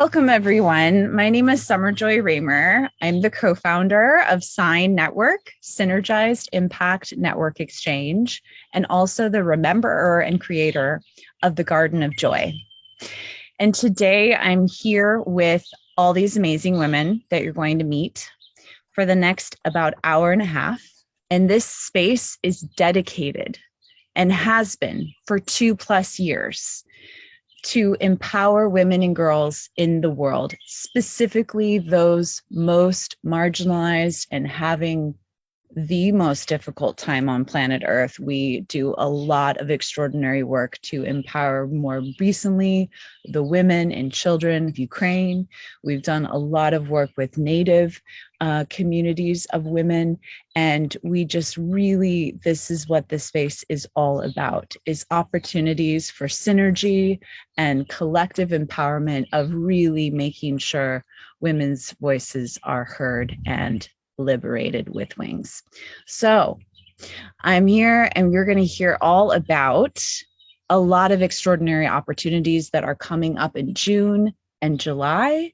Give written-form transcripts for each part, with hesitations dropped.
Welcome, everyone. My name is Summerjoy Raymer. I'm the co-founder of SINE Network, Synergized Impact Network Exchange, and also the rememberer and creator of the Garden of Joy. And today I'm here with all these amazing women that you're going to meet for the next about hour and a half. And this space is dedicated and has been for 2+ years to empower women and girls in the world, specifically those most marginalized and having the most difficult time on planet Earth. We do a lot of extraordinary work to empower, more recently, the women and children of Ukraine. We've done a lot of work with Native communities of women, and we just really, this is what this space is all about, is opportunities for synergy and collective empowerment of really making sure women's voices are heard and liberated with wings. So I'm here and we're going to hear all about a lot of extraordinary opportunities that are coming up in June and July.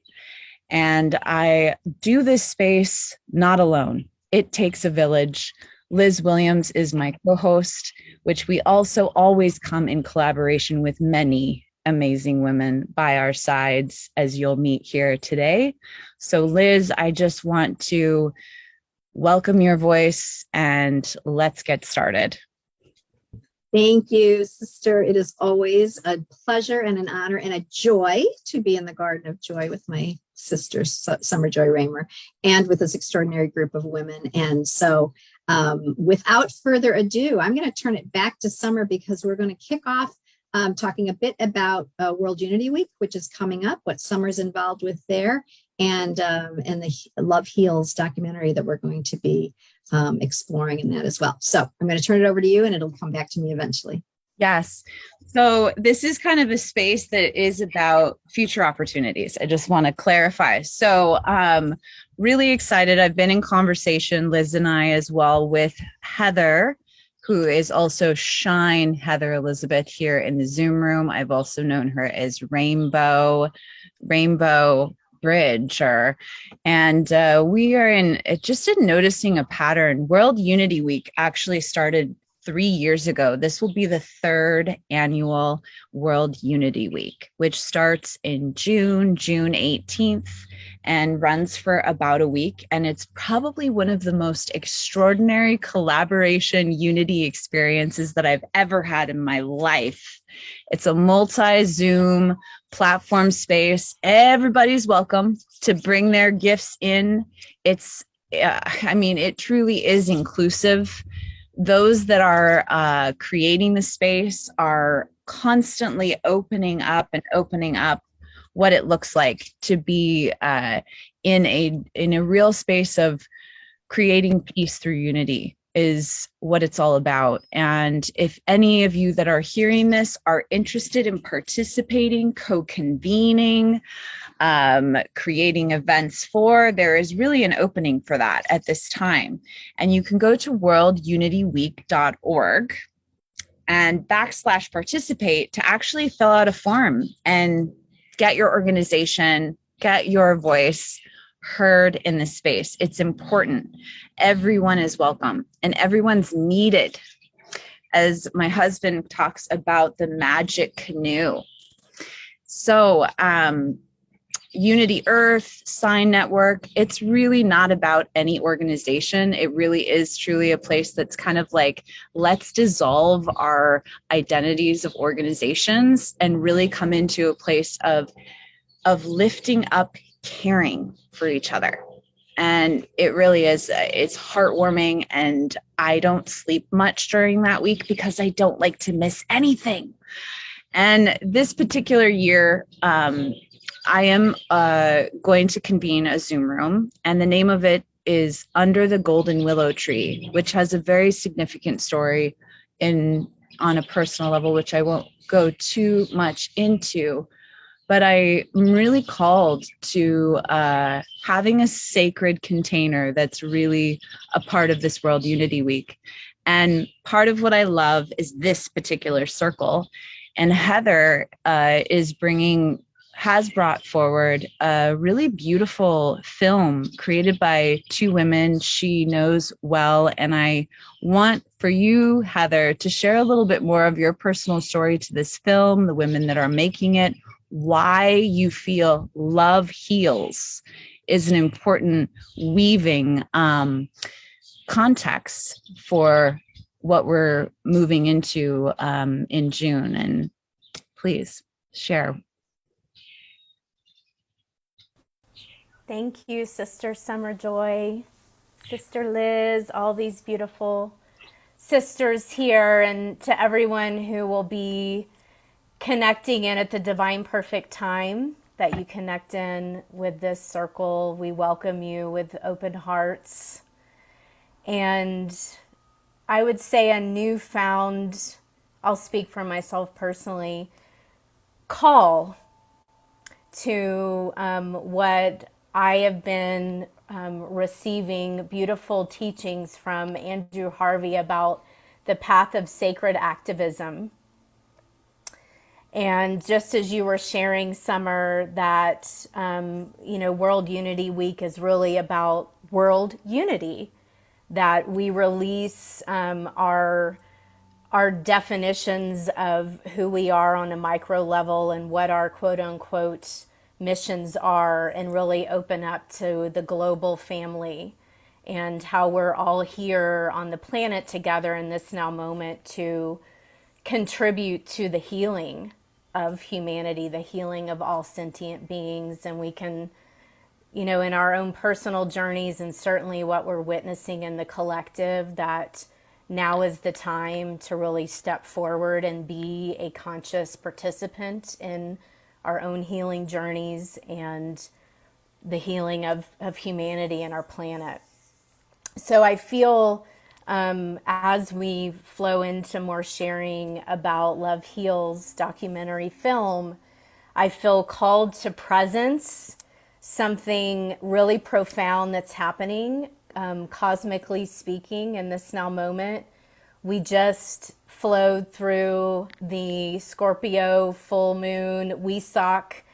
And I do this space not alone. It takes a village. Liz Williams is my co-host, which we also always come in collaboration with many amazing women by our sides, as you'll meet here today. So Liz, I just want to welcome your voice and let's get started. Thank you, sister. It is always a pleasure and an honor and a joy to be in the Garden of Joy with my sister, Summerjoy Raymer, and with this extraordinary group of women. And so without further ado, I'm going to turn it back to Summer because we're going to kick off talking a bit about World Unity Week, which is coming up, what Summer's involved with there, and the Love Heals documentary that we're going to be exploring in that as well. So I'm going to turn it over to you and it'll come back to me eventually. Yes. So this is kind of a space that is about future opportunities. I just want to clarify. So really excited. I've been in conversation, Liz and I as well, with Heather, who is also Shine Heather Elisabeth here in the Zoom room. I've also known her as Rainbow Bridger. And we are just in noticing a pattern. World Unity Week actually started 3 years ago. This will be the 3rd annual World Unity Week, which starts in June 18th, and runs for about a week. And it's probably one of the most extraordinary collaboration unity experiences that I've ever had in my life. It's a multi-Zoom platform space. Everybody's welcome to bring their gifts in. It truly is inclusive. Those that are creating the space are constantly opening up what it looks like to be in a real space of creating peace through unity is what it's all about. And if any of you that are hearing this are interested in participating, co-convening, creating events there is really an opening for that at this time. And you can go to worldunityweek.org and /participate to actually fill out a form and get your organization, get your voice heard in this space. It's important. Everyone is welcome and everyone's needed. As my husband talks about the magic canoe. So Unity Earth, SINE Network, it's really not about any organization. It really is truly a place that's kind of like, let's dissolve our identities of organizations and really come into a place of lifting up caring for each other. And it really is, it's heartwarming. And I don't sleep much during that week because I don't like to miss anything. And this particular year, I am going to convene a Zoom room, and the name of it is Under the Golden Willow Tree, which has a very significant story on a personal level, which I won't go too much into. But I'm really called to having a sacred container that's really a part of this World Unity Week. And part of what I love is this particular circle. And Heather is bringing has brought forward a really beautiful film created by two women she knows well. And I want for you, Heather, to share a little bit more of your personal story to this film, the women that are making it, why you feel Love Heals is an important weaving context for what we're moving into in June. And please share. Thank you, Sister Summer Joy, Sister Liz, all these beautiful sisters here, and to everyone who will be connecting in at the divine perfect time that you connect in with this circle. We welcome you with open hearts. And I would say a newfound, I'll speak for myself personally, call to what I have been receiving beautiful teachings from Andrew Harvey about the path of sacred activism. And just as you were sharing, Summer, that, World Unity Week is really about world unity, that we release our definitions of who we are on a micro level and what our quote unquote missions are, and really open up to the global family and how we're all here on the planet together in this now moment to contribute to the healing of humanity, the healing of all sentient beings. And we can, in our own personal journeys, and certainly what we're witnessing in the collective, that now is the time to really step forward and be a conscious participant in our own healing journeys and the healing of humanity and our planet. So I feel as we flow into more sharing about Love Heals documentary film, I feel called to presence something really profound that's happening, cosmically speaking, in this now moment. We just flowed through the Scorpio full moon, Wesak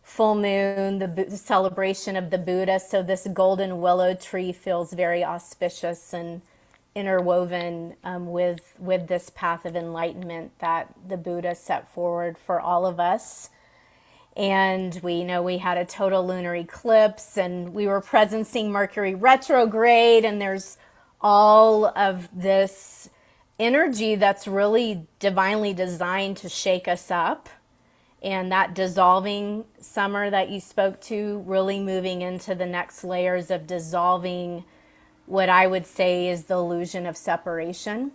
full moon, the celebration of the Buddha. So this golden willow tree feels very auspicious and interwoven with this path of enlightenment that the Buddha set forward for all of us. And we know we had a total lunar eclipse, and we were presencing Mercury retrograde, and there's all of this energy that's really divinely designed to shake us up. And that dissolving, Summer, that you spoke to, really moving into the next layers of dissolving what I would say is the illusion of separation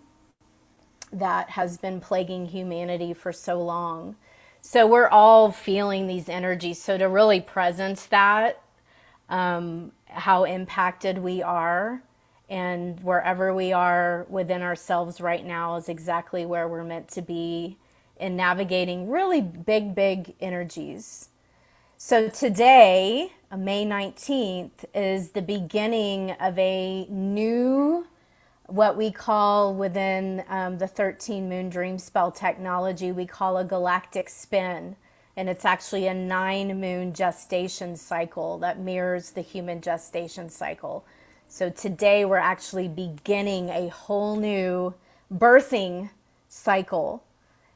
that has been plaguing humanity for so long. So we're all feeling these energies. So to really presence that, how impacted we are, and wherever we are within ourselves right now is exactly where we're meant to be in navigating really big, big energies. So today, May 19th, is the beginning of a new, what we call within the 13 moon dream spell technology, we call a galactic spin. And it's actually a 9 moon gestation cycle that mirrors the human gestation cycle. So today we're actually beginning a whole new birthing cycle.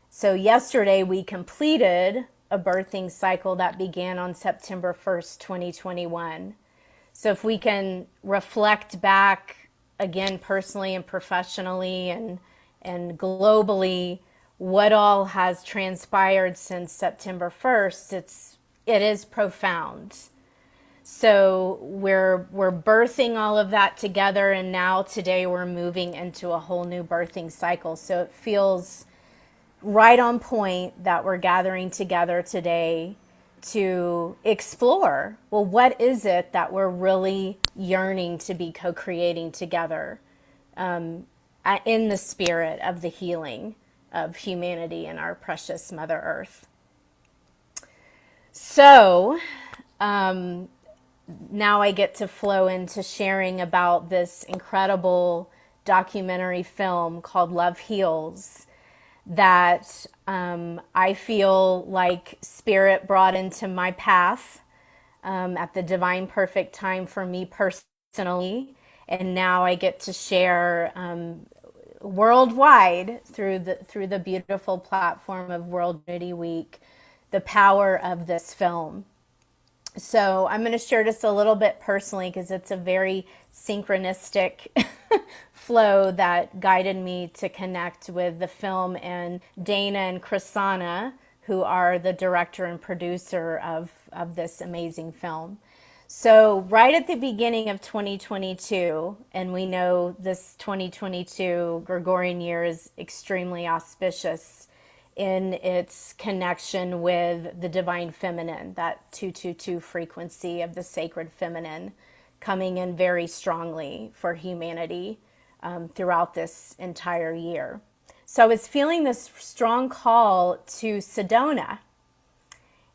So yesterday we completed a birthing cycle that began on September 1st, 2021. So if we can reflect back again, personally and professionally and globally, what all has transpired since September 1st, it is profound. So we're birthing all of that together, and now today we're moving into a whole new birthing cycle. So it feels right on point that we're gathering together today to explore, well, what is it that we're really yearning to be co-creating together in the spirit of the healing of humanity and our precious Mother Earth. So now I get to flow into sharing about this incredible documentary film called Love Heals that I feel like Spirit brought into my path at the divine perfect time for me personally. And now I get to share worldwide through the beautiful platform of World Unity Week the power of this film. So I'm going to share just a little bit personally because it's a very synchronistic flow that guided me to connect with the film and Dana and Chrisana, who are the director and producer of this amazing film. So right at the beginning of 2022, and we know this 2022 Gregorian year is extremely auspicious in its connection with the divine feminine, that 222 frequency of the sacred feminine coming in very strongly for humanity throughout this entire year. So I was feeling this strong call to Sedona.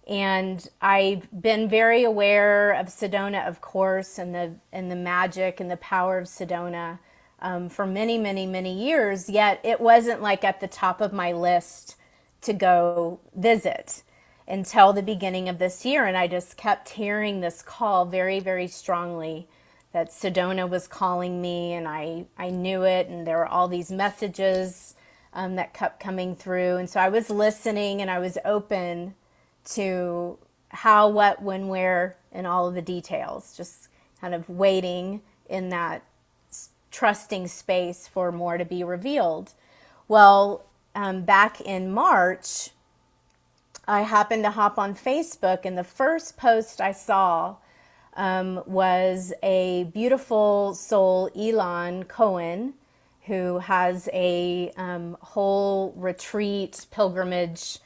And I've been very aware of Sedona, of course, and the magic and the power of Sedona for many, many, many years. Yet it wasn't like at the top of my list to go visit until the beginning of this year. And I just kept hearing this call very, very strongly that Sedona was calling me, and I knew it. And there were all these messages that kept coming through. And so I was listening and I was open to how, what, when, where, and all of the details, just kind of waiting in that trusting space for more to be revealed. Well, back in March, I happened to hop on Facebook, and the first post I saw was a beautiful soul, Elon Cohen, who has a whole retreat pilgrimage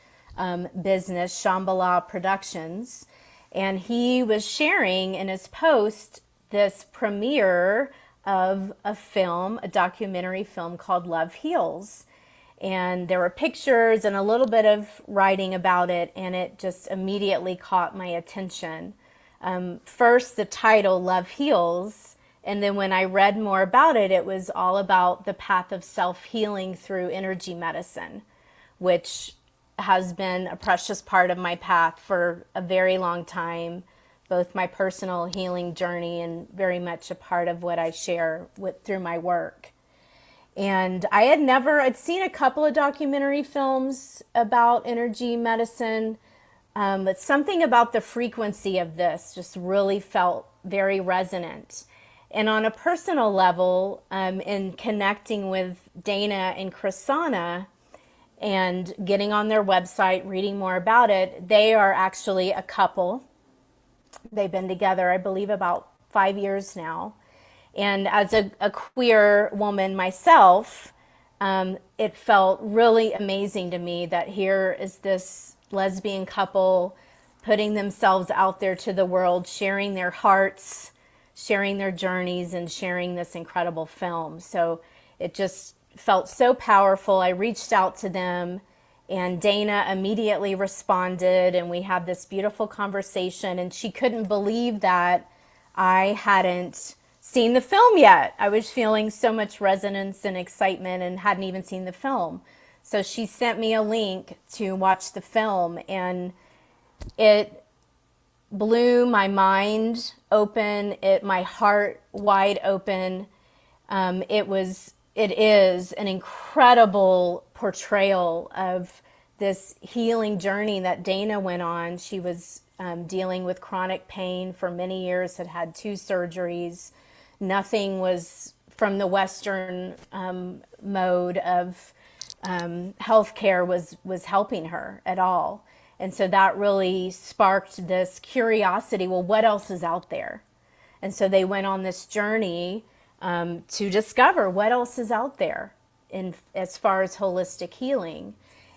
business, Shambhala Productions. And he was sharing in his post this premiere of a film, a documentary film called Love Heals. And there were pictures and a little bit of writing about it, and it just immediately caught my attention. First, the title, Love Heals, and then when I read more about it, it was all about the path of self-healing through energy medicine, which has been a precious part of my path for a very long time, both my personal healing journey and very much a part of what I share through my work. And I'd seen a couple of documentary films about energy medicine, but something about the frequency of this just really felt very resonant. And on a personal level, in connecting with Dana and Chrisana and getting on their website, reading more about it, they are actually a couple. They've been together, I believe, about 5 years now. And as a queer woman myself, it felt really amazing to me that here is this lesbian couple putting themselves out there to the world, sharing their hearts, sharing their journeys, and sharing this incredible film. So it just felt so powerful. I reached out to them, and Dana immediately responded, and we had this beautiful conversation, and she couldn't believe that I hadn't seen the film yet. I was feeling so much resonance and excitement and hadn't even seen the film. So she sent me a link to watch the film, and it blew my mind open, my heart wide open. It is an incredible portrayal of this healing journey that Dana went on. She was dealing with chronic pain for many years, had had 2 surgeries. Nothing was from the Western mode of healthcare was helping her at all. And so that really sparked this curiosity, well, what else is out there? And so they went on this journey to discover what else is out there as far as holistic healing.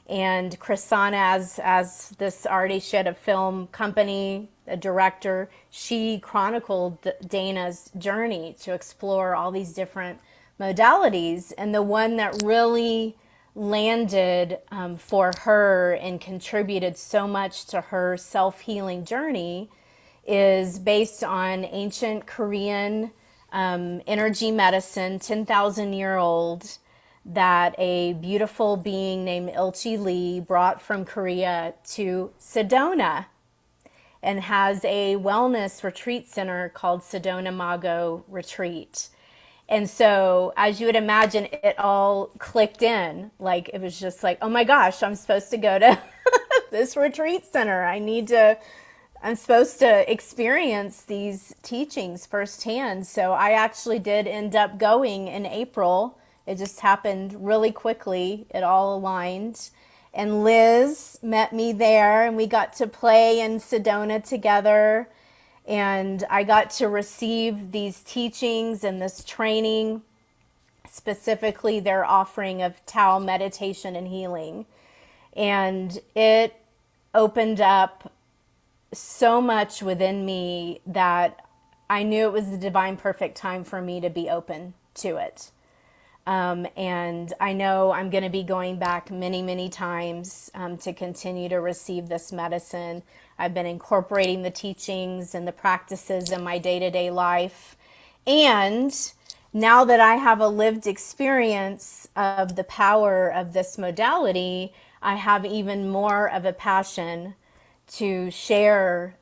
And Chrisana, as this already shed a film company, a director, she chronicled Dana's journey to explore all these different modalities. And the one that really landed for her and contributed so much to her self-healing journey is based on ancient Korean energy medicine, 10,000-year-old that a beautiful being named Ilchi Lee brought from Korea to Sedona, and has a wellness retreat center called Sedona Mago Retreat. And so, as you would imagine, it all clicked in. Like, it was just like, oh my gosh, I'm supposed to go to this retreat center. I'm supposed to experience these teachings firsthand. So I actually did end up going in April. It just happened really quickly. It all aligned. And Liz met me there, and we got to play in Sedona together. And I got to receive these teachings and this training, specifically their offering of Tao meditation and healing. And it opened up so much within me that I knew it was the divine perfect time for me to be open to it. And I know I'm going to be going back many, many times to continue to receive this medicine. I've been incorporating the teachings and the practices in my day-to-day life. And now that I have a lived experience of the power of this modality, I have even more of a passion to share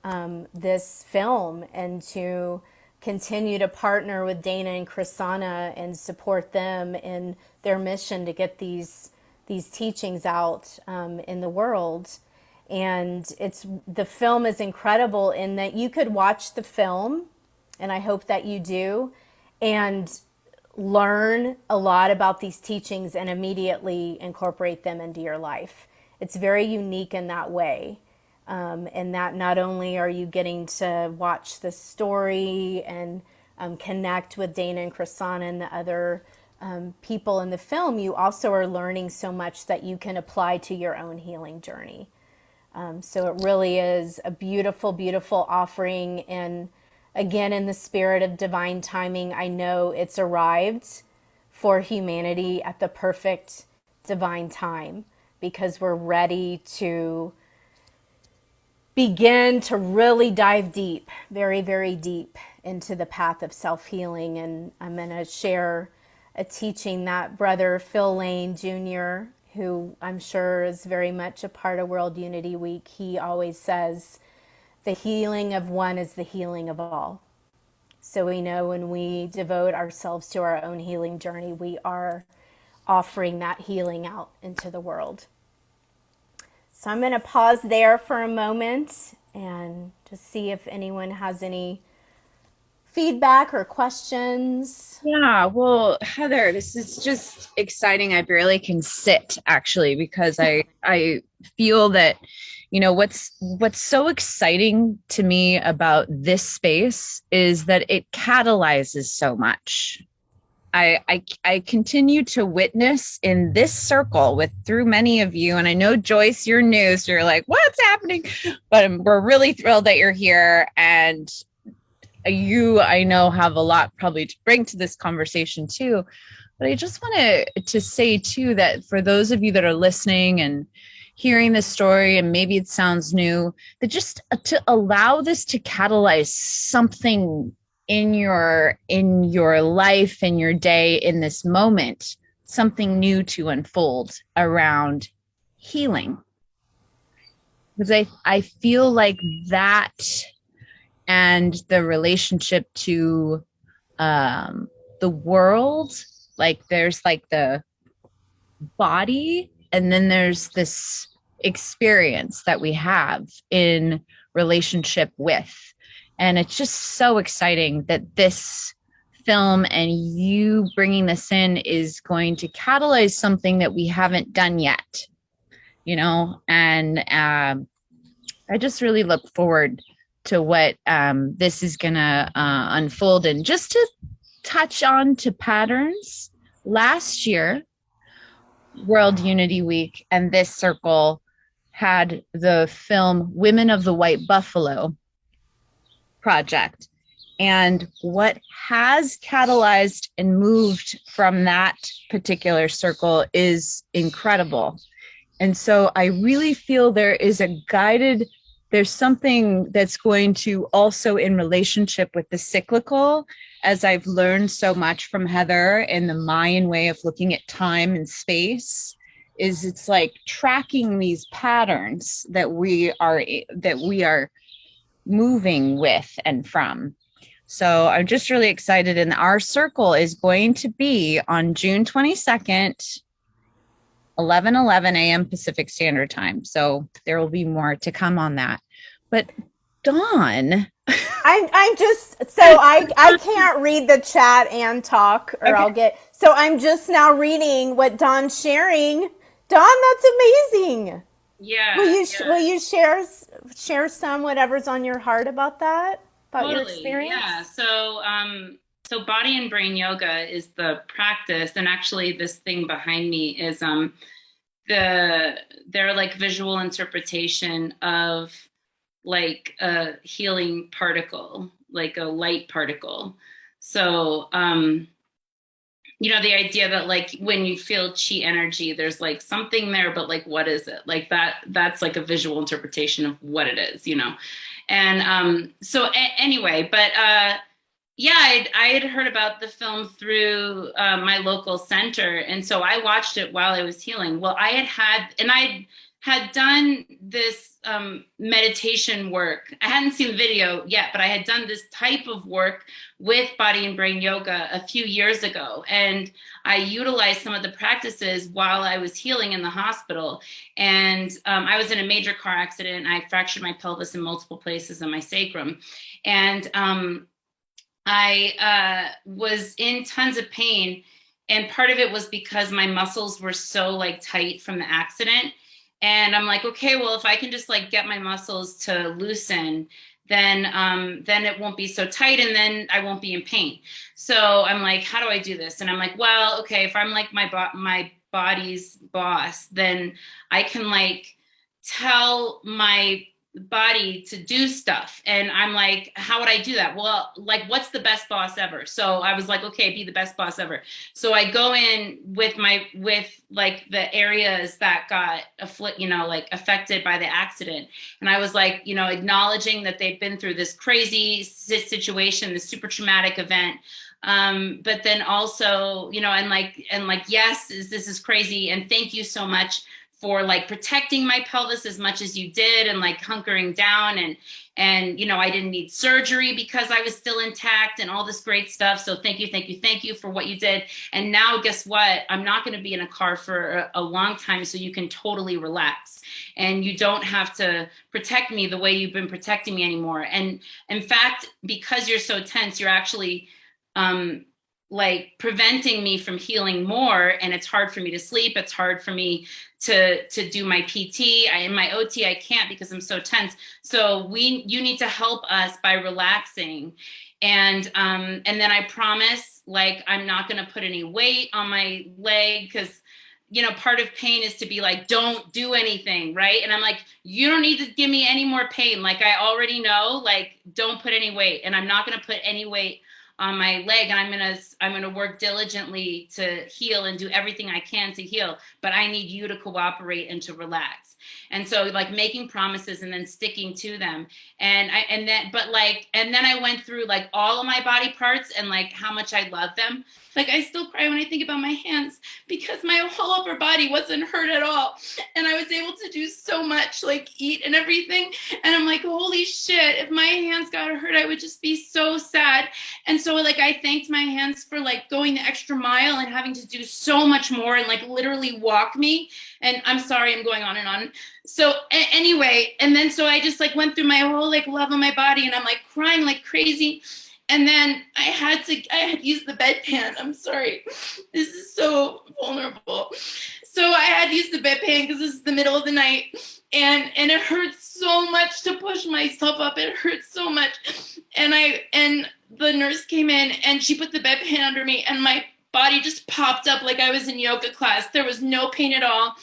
this film and to continue to partner with Dana and Chrisana and support them in their mission to get these teachings out in the world. And the film is incredible in that you could watch the film, and I hope that you do, and learn a lot about these teachings and immediately incorporate them into your life. It's very unique in that way. And that not only are you getting to watch the story and connect with Dana and Chrisana and the other people in the film, you also are learning so much that you can apply to your own healing journey. So it really is a beautiful, beautiful offering. And again, in the spirit of divine timing, I know it's arrived for humanity at the perfect divine time, because we're ready to begin to really dive deep, very, very deep into the path of self-healing. And I'm going to share a teaching that Brother Phil Lane Jr., who I'm sure is very much a part of World Unity Week, he always says, the healing of one is the healing of all. So we know when we devote ourselves to our own healing journey, we are offering that healing out into the world. So I'm going to pause there for a moment and just see if anyone has any feedback or questions. Yeah, well, Heather, this is just exciting. I barely can sit, actually, because I feel that, what's so exciting to me about this space is that it catalyzes so much. I continue to witness in this circle through many of you. And I know, Joyce, you're new, so you're like, what's happening? But we're really thrilled that you're here. And you, I know, have a lot probably to bring to this conversation too. But I just want to say too, that for those of you that are listening and hearing this story, and maybe it sounds new, that just to allow this to catalyze something in your life, in your day, in this moment, something new to unfold around healing. Because I feel like that and the relationship to the world, like there's like the body, and then there's this experience that we have in relationship with. And it's just so exciting that this film and you bringing this in is going to catalyze something that we haven't done yet, and I just really look forward to what this is going to unfold. And just to touch on to patterns, last year, World Unity Week and this circle had the film Women of the White Buffalo project. And what has catalyzed and moved from that particular circle is incredible. And so I really feel there's something that's going to also, in relationship with the cyclical as I've learned so much from Heather and the Mayan way of looking at time and space, is it's like tracking these patterns that we are moving with and from. So I'm just really excited. And our circle is going to be on June 22nd, 11:11 a.m. Pacific Standard Time. So there will be more to come on that. But Dawn, I'm just, so I can't read the chat and talk, or Okay. so I'm just now reading what Dawn's sharing. Dawn, that's amazing. Yeah. Will you share some whatever's on your heart about that, about your Totally. experience? Yeah. So body and brain yoga is the practice, and actually this thing behind me is their like visual interpretation of like a healing particle, like a light particle. So the idea that like when you feel chi energy, there's like something there, but like what is it? Like that's like a visual interpretation of what it is, And anyway, but yeah, I had heard about the film through my local center, and so I watched it while I was healing. Well, I had done this meditation work. I hadn't seen the video yet, but I had done this type of work with body and brain yoga a few years ago, and I utilized some of the practices while I was healing in the hospital. And I was in a major car accident. I fractured my pelvis in multiple places in my sacrum, and I was in tons of pain, and part of it was because my muscles were so like tight from the accident. And I'm like, okay, well, if I can just like get my muscles to loosen, then it won't be so tight, and then I won't be in pain. So I'm like, how do I do this? And I'm like, well, okay, if I'm like my body's boss, then I can like tell my body to do stuff. And I'm like, how would I do that? Well, like, what's the best boss ever? So I was like, okay, be the best boss ever. So I go in with like the areas that got affected by the accident. And I was like, acknowledging that they've been through this crazy situation, this super traumatic event. But then also, and like, yes, this is crazy. And thank you so much for like protecting my pelvis as much as you did, and like hunkering down, and I didn't need surgery because I was still intact and all this great stuff. So thank you for what you did. And now guess what? I'm not going to be in a car for a long time, so you can totally relax, and you don't have to protect me the way you've been protecting me anymore. And in fact, because you're so tense, you're actually like preventing me from healing more, and it's hard for me to sleep. It's hard for me to do my PT. In my OT, I can't because I'm so tense. So you need to help us by relaxing. And then I promise, like, I'm not going to put any weight on my leg, because part of pain is to be like, don't do anything, right? And I'm like, you don't need to give me any more pain. Like, I already know, like, don't put any weight. And I'm not going to put any weight on my leg, and I'm gonna work diligently to heal and do everything I can to heal, but I need you to cooperate and to relax. And so like making promises and then sticking to them. And then I went through like all of my body parts and like how much I love them. Like, I still cry when I think about my hands, because my whole upper body wasn't hurt at all. And I was able to do so much, like eat and everything. And I'm like, holy shit, if my hands got hurt, I would just be so sad. And so like, I thanked my hands for like going the extra mile and having to do so much more and like literally walk me. And I'm sorry, I'm going on and on. So anyway, and then so I just like went through my whole like love of my body, and I'm like crying like crazy. And then I had to use the bedpan. I'm sorry. This is so vulnerable. So I had to use the bedpan because this is the middle of the night. And it hurts so much to push myself up. It hurts so much. And the nurse came in and she put the bedpan under me, and my body just popped up like I was in yoga class. There was no pain at all.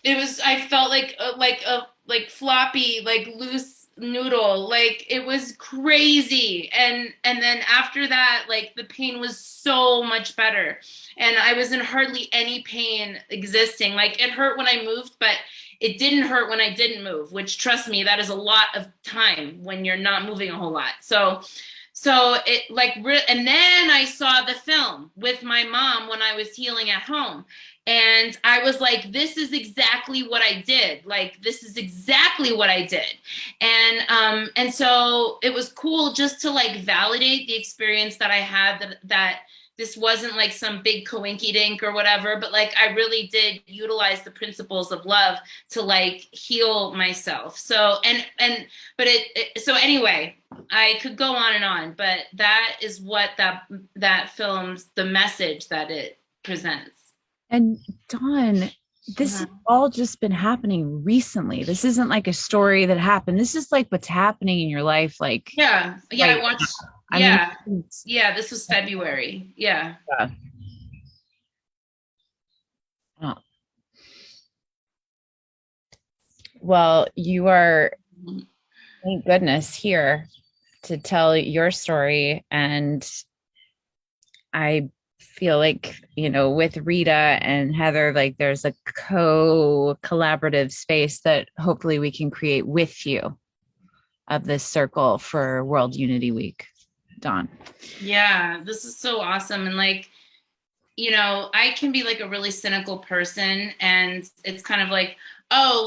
I felt like a floppy, like loose noodle. Like, it was crazy. And then after that, like, the pain was so much better, and I was in hardly any pain existing. Like, it hurt when I moved, but it didn't hurt when I didn't move, which, trust me, that is a lot of time when you're not moving a whole lot. So So it like, and then I saw the film with my mom when I was healing at home. And I was like, this is exactly what I did. Like, this is exactly what I did. And so it was cool just to like validate the experience that I had, that this wasn't like some big coinky dink or whatever, but like I really did utilize the principles of love to like heal myself. So, so anyway, I could go on, but that is what that film's, the message that it presents. And Dawn, this has all just been happening recently. This isn't like a story that happened. This is like what's happening in your life. Like, yeah, right I watched. now. Yeah, I mean, yeah. This was February. Yeah. Oh. Well, you are, thank goodness, here to tell your story. And I feel like, with Rita and Heather, like there's a collaborative space that hopefully we can create with you of this circle for World Unity Week. Dawn. Yeah, this is so awesome. And like, I can be like a really cynical person, and it's kind of like, oh,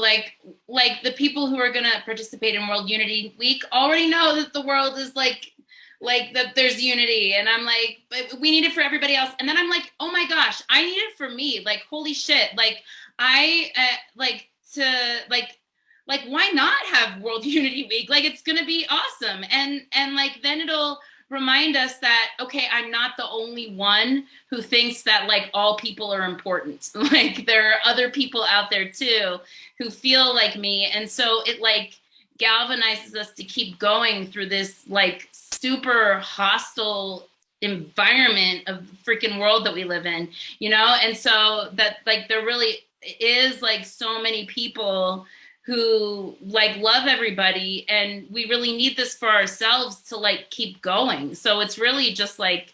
like the people who are going to participate in World Unity Week already know that the world is like that there's unity, and I'm like, but we need it for everybody else. And then I'm like, oh my gosh, I need it for me. Like, holy shit. Like I like why not have World Unity Week? Like, it's going to be awesome. And like, then it'll remind us that, okay, I'm not the only one who thinks that like all people are important. Like, there are other people out there too who feel like me. And so it like galvanizes us to keep going through this like super hostile environment of the freaking world that we live in, And so that like there really is like so many people who like love everybody, and we really need this for ourselves to like keep going. So it's really just like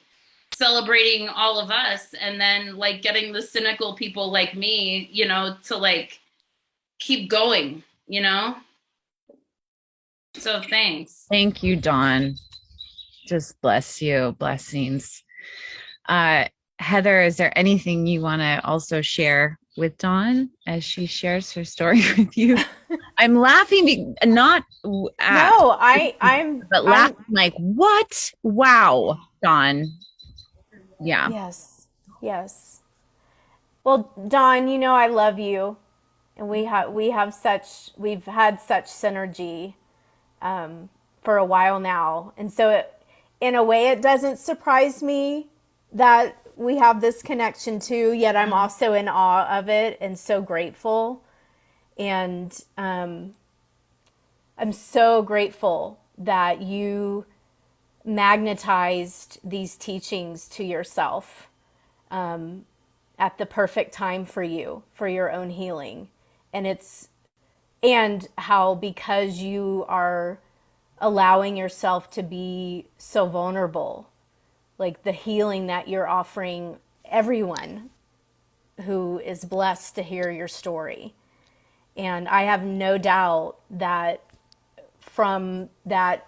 celebrating all of us, and then like getting the cynical people like me, to like keep going, So thanks. Thank you, Dawn. Just bless you. Blessings. Heather, is there anything you want to also share with Dawn as she shares her story with you? I'm laughing, not at, No, I'm laughing like, what? Wow, Dawn. Yeah. Yes. Well, Dawn, I love you, and we've had such synergy for a while now, and so in a way, it doesn't surprise me that we have this connection too. Yet I'm also in awe of it and so grateful, and I'm so grateful that you magnetized these teachings to yourself at the perfect time for you, for your own healing. And how, because you are allowing yourself to be so vulnerable, like the healing that you're offering everyone who is blessed to hear your story. And I have no doubt that from that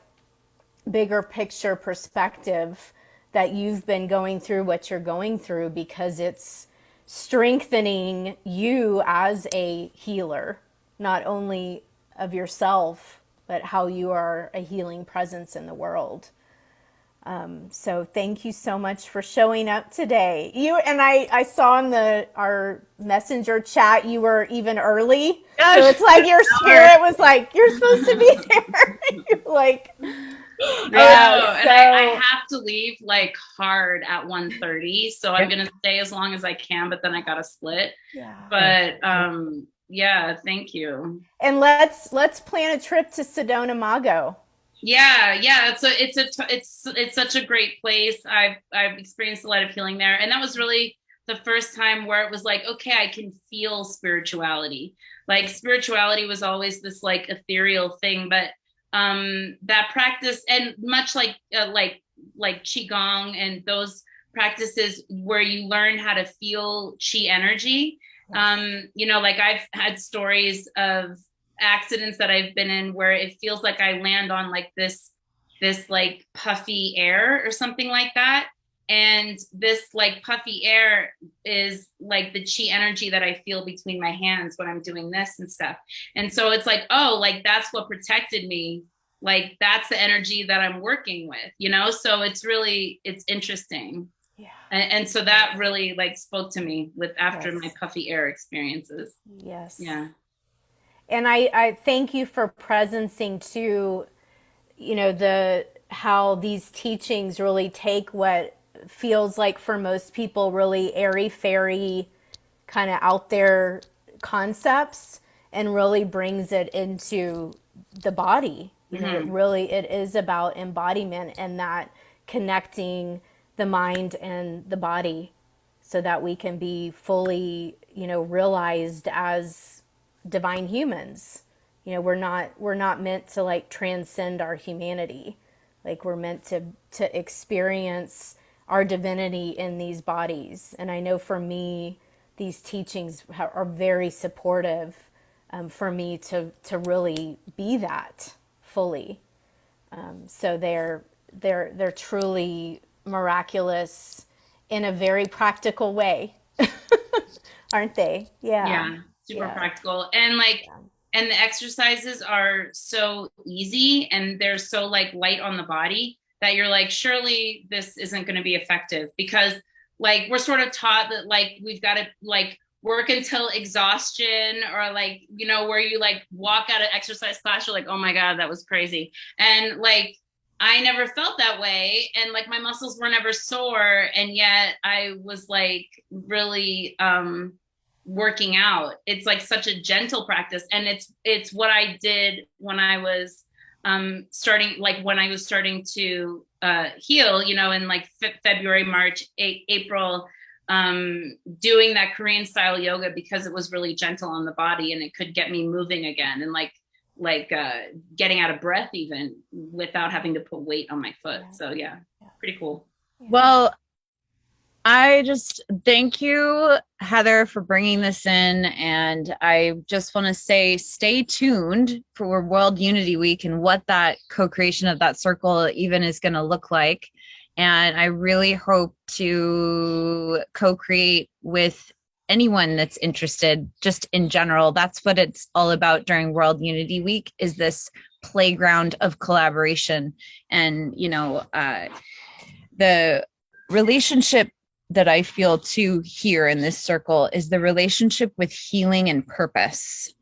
bigger picture perspective, that you've been going through what you're going through because it's strengthening you as a healer, not only of yourself, but how you are a healing presence in the world. So thank you so much for showing up today. You and I saw in our messenger chat, you were even early. Gosh. So it's like your spirit was like, you're supposed to be there. You're like, yeah. And I have to leave like hard at 1:30. So I'm going to stay as long as I can, but then I got to split. Yeah. But yeah, thank you. And let's plan a trip to Sedona Mago. Yeah. It's such a great place. I've experienced a lot of healing there, and that was really the first time where it was like, okay, I can feel spirituality. Like, spirituality was always this like ethereal thing, but that practice, and much like qigong and those practices where you learn how to feel chi energy. Like I've had stories of accidents that I've been in where it feels like I land on like this this like puffy air or something like that. And this like puffy air is like the chi energy that I feel between my hands when I'm doing this and stuff. And so it's like, oh, like that's what protected me. Like that's the energy that I'm working with, you know? So it's interesting. Yeah. And so that really like spoke to me with after my puffy air experiences. Yes. Yeah. And I thank you for presencing too, you know, how these teachings really take what feels like for most people really airy fairy kind of out there concepts and really brings it into the body. You know, it is about embodiment and that connecting the mind and the body so that we can be fully, you know, realized as divine humans. You know, we're not meant to like transcend our humanity. Like we're meant to experience our divinity in these bodies. And I know for me, these teachings are very supportive for me to really be that fully. So they're truly miraculous in a very practical way, aren't they? Yeah. Yeah, super practical. And like, and the exercises are so easy and they're so like light on the body that you're like, surely this isn't going to be effective, because like we're sort of taught that like we've got to like work until exhaustion, or like, you know, where you like walk out of exercise class, you're like, oh my God, that was crazy. And like, I never felt that way. And like my muscles were never sore. And yet I was like really working out. It's like such a gentle practice. And it's what I did when I was starting to heal, you know, in like February, March, April, doing that Korean style yoga, because it was really gentle on the body and it could get me moving again, and like getting out of breath even without having to put weight on my foot. So yeah, pretty cool. Well, I just thank you, Heather, for bringing this in. And I just want to say, stay tuned for World Unity Week and what that co-creation of that circle even is going to look like. And I really hope to co-create with anyone that's interested, just in general. That's what it's all about during World Unity Week, is this playground of collaboration. And, you know, the relationship that I feel too here in this circle is the relationship with healing and purpose.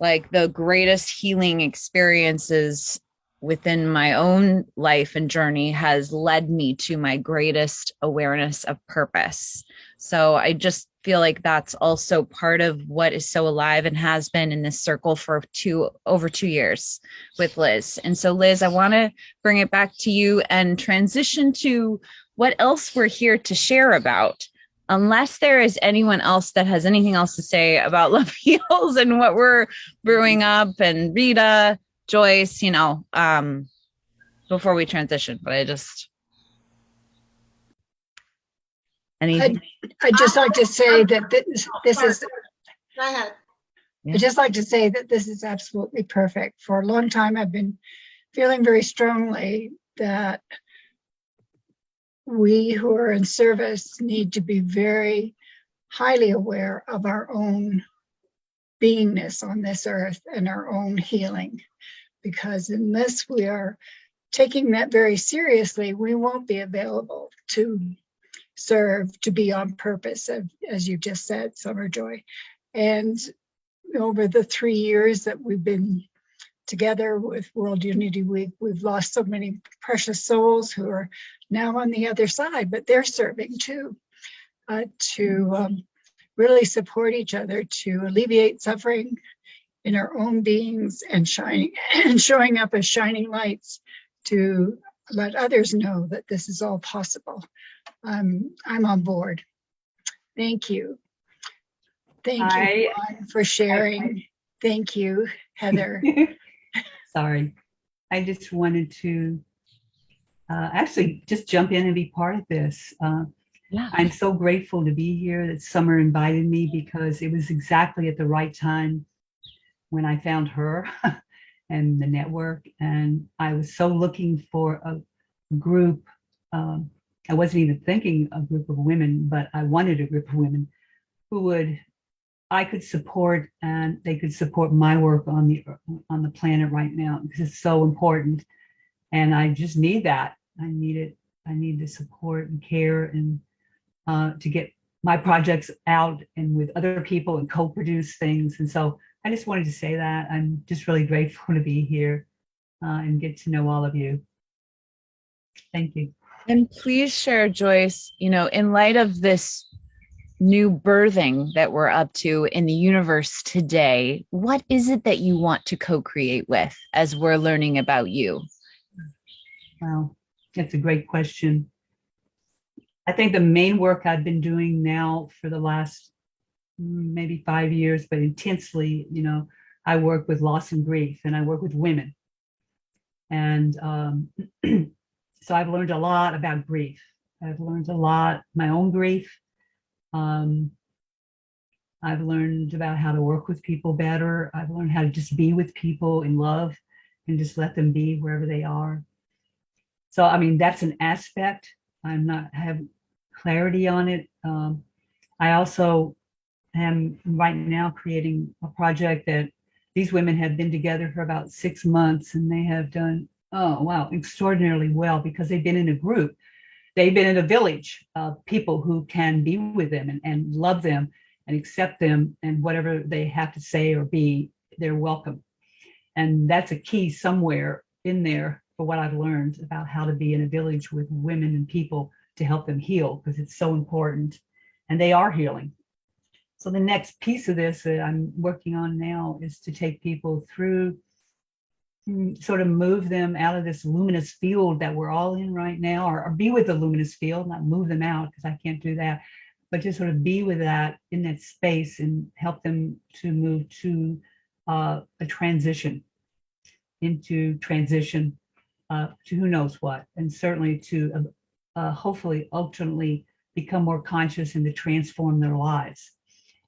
Like the greatest healing experiences within my own life and journey has led me to my greatest awareness of purpose. So I just feel like that's also part of what is so alive and has been in this circle for over 2 years with Liz. And so Liz, I want to bring it back to you and transition to what else we're here to share about, unless there is anyone else that has anything else to say about Love Heals and what we're brewing up, and Rita, Joyce, you know, before we transition. But I just, anything? I'd just like to say that this is, Go ahead. I'd just like to say that this is absolutely perfect. For a long time, I've been feeling very strongly that we who are in service need to be very highly aware of our own beingness on this earth and our own healing. Because unless we are taking that very seriously, we won't be available to serve, to be on purpose, as you just said, Summer Joy. And over the 3 years that we've been together with World Unity Week, we've lost so many precious souls who are now on the other side, but they're serving too, to really support each other, to alleviate suffering in our own beings, and showing up as shining lights to let others know that this is all possible. I'm on board. Thank you. Thank you, Juan, for sharing. Thank you, Heather. Sorry. I just wanted to actually just jump in and be part of this. I'm so grateful to be here that Summer invited me, because it was exactly at the right time when I found her and the network. And I was so looking for a group. I wasn't even thinking a group of women, but I wanted a group of women who I could support, and they could support my work on the planet right now, because it's so important. And I just need that. I need it. I need the support and care, and to get my projects out and with other people and co-produce things. And so I just wanted to say that I'm just really grateful to be here and get to know all of you. Thank you. And please share, Joyce, in light of this new birthing that we're up to in the universe today, what is it that you want to co-create with as we're learning about you? Wow, that's a great question. I think the main work I've been doing now for the last maybe 5 years, but intensely, I work with loss and grief, and I work with women. And so I've learned a lot about grief. I've learned a lot, my own grief. I've learned about how to work with people better. I've learned how to just be with people in love and just let them be wherever they are. So, I mean, that's an aspect. I have clarity on it. I also am right now creating a project that these women have been together for about 6 months, and they have done, oh, wow, extraordinarily well, because they've been in a group. They've been in a village of people who can be with them and love them and accept them, and whatever they have to say or be, they're welcome. And that's a key somewhere in there for what I've learned about how to be in a village with women and people to help them heal, because it's so important, and they are healing. So the next piece of this that I'm working on now is to take people through, sort of move them out of this luminous field that we're all in right now, or be with the luminous field, not move them out, because I can't do that, but just sort of be with that in that space and help them to move to a transition, into transition to who knows what, and certainly to hopefully ultimately become more conscious and to transform their lives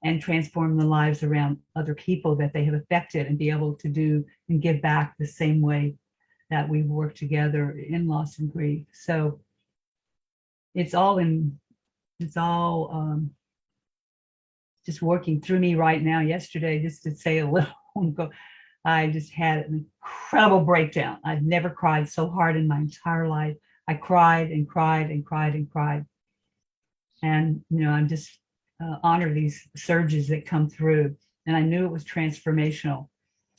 and transform the lives around other people that they have affected, and be able to do and give back the same way that we work together in loss and grief. So it's all just working through me right now. Yesterday, just to say a little ago, I just had an incredible breakdown. I've never cried so hard in my entire life. I cried and cried and cried and cried. And, I'm just honor these surges that come through. And I knew it was transformational.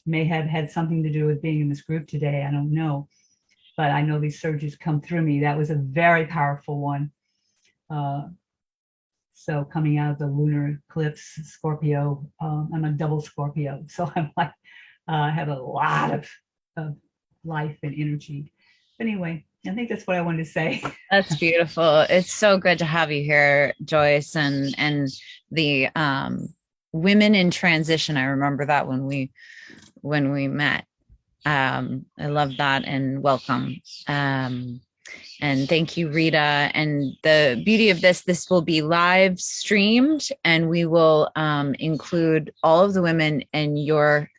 May have had something to do with being in this group today. I don't know. But I know these surges come through me. That was a very powerful one. So coming out of the lunar eclipse, Scorpio, I'm a double Scorpio. So I'm like, I have a lot of life and energy. But anyway, I think that's what I wanted to say. That's beautiful. It's so good to have you here, Joyce, and the women in transition. I remember that when we met. I love that, and welcome. And thank you, Rita. And the beauty of this will be live streamed, and we will include all of the women, and your,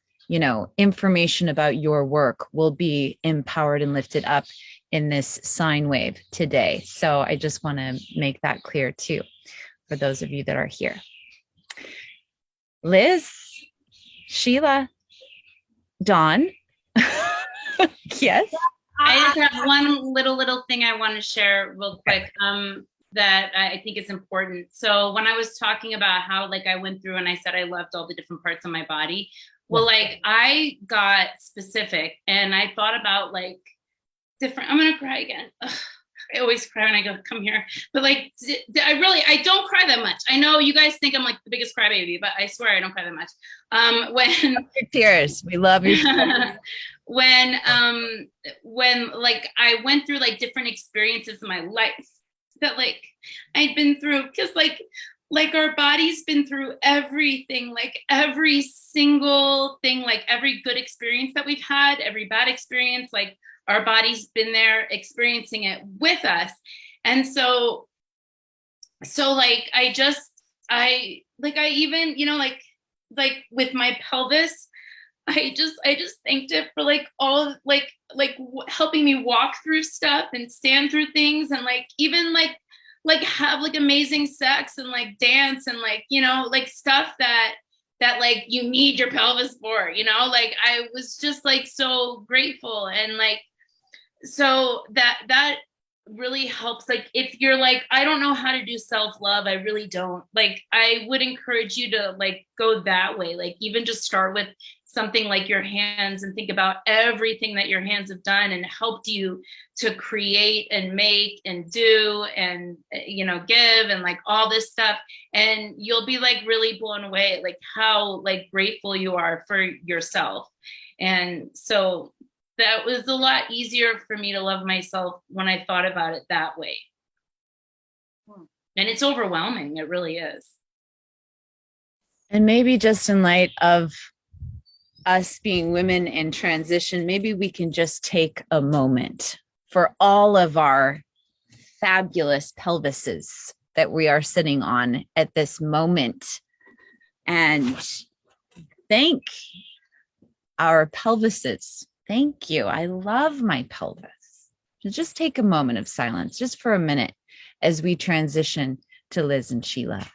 information about your work will be empowered and lifted up in this sine wave today. So I just want to make that clear too, for those of you that are here. Liz, Sheila, Dawn. Yes. I just have one little thing I want to share real quick that I think is important. So when I was talking about how I went through and I said I loved all the different parts of my body, well, I got specific, and I thought about different, I'm gonna cry again. Ugh, I always cry when I come here, but I don't cry that much. I know you guys think I'm the biggest crybaby, but I swear I don't cry that much. When your tears, we love your tears. when I went through different experiences in my life that I'd been through, because our body's been through everything, every single thing, every good experience that we've had, every bad experience, our body's been there experiencing it with us. And so I even, with my pelvis, I just thanked it for like all helping me walk through stuff and stand through things, and like even like have like amazing sex and like dance and like, you know, like stuff that like you need your pelvis for, you know. Like I was just like so grateful, and like so that really helps. Like if you're like, I don't know how to do self-love, I really don't, like I would encourage you to like go that way. Like even just start with something like your hands and think about everything that your hands have done and helped you to create and make and do and, you know, give and like all this stuff. And you'll be like really blown away, like how like grateful you are for yourself. And so that was a lot easier for me to love myself when I thought about it that way. And it's overwhelming. It really is. And maybe just in light of us being women in transition, maybe we can just take a moment for all of our fabulous pelvises that we are sitting on at this moment and thank our pelvises. Thank you. I love my pelvis. So just take a moment of silence, just for a minute, as we transition to Liz and Sheila.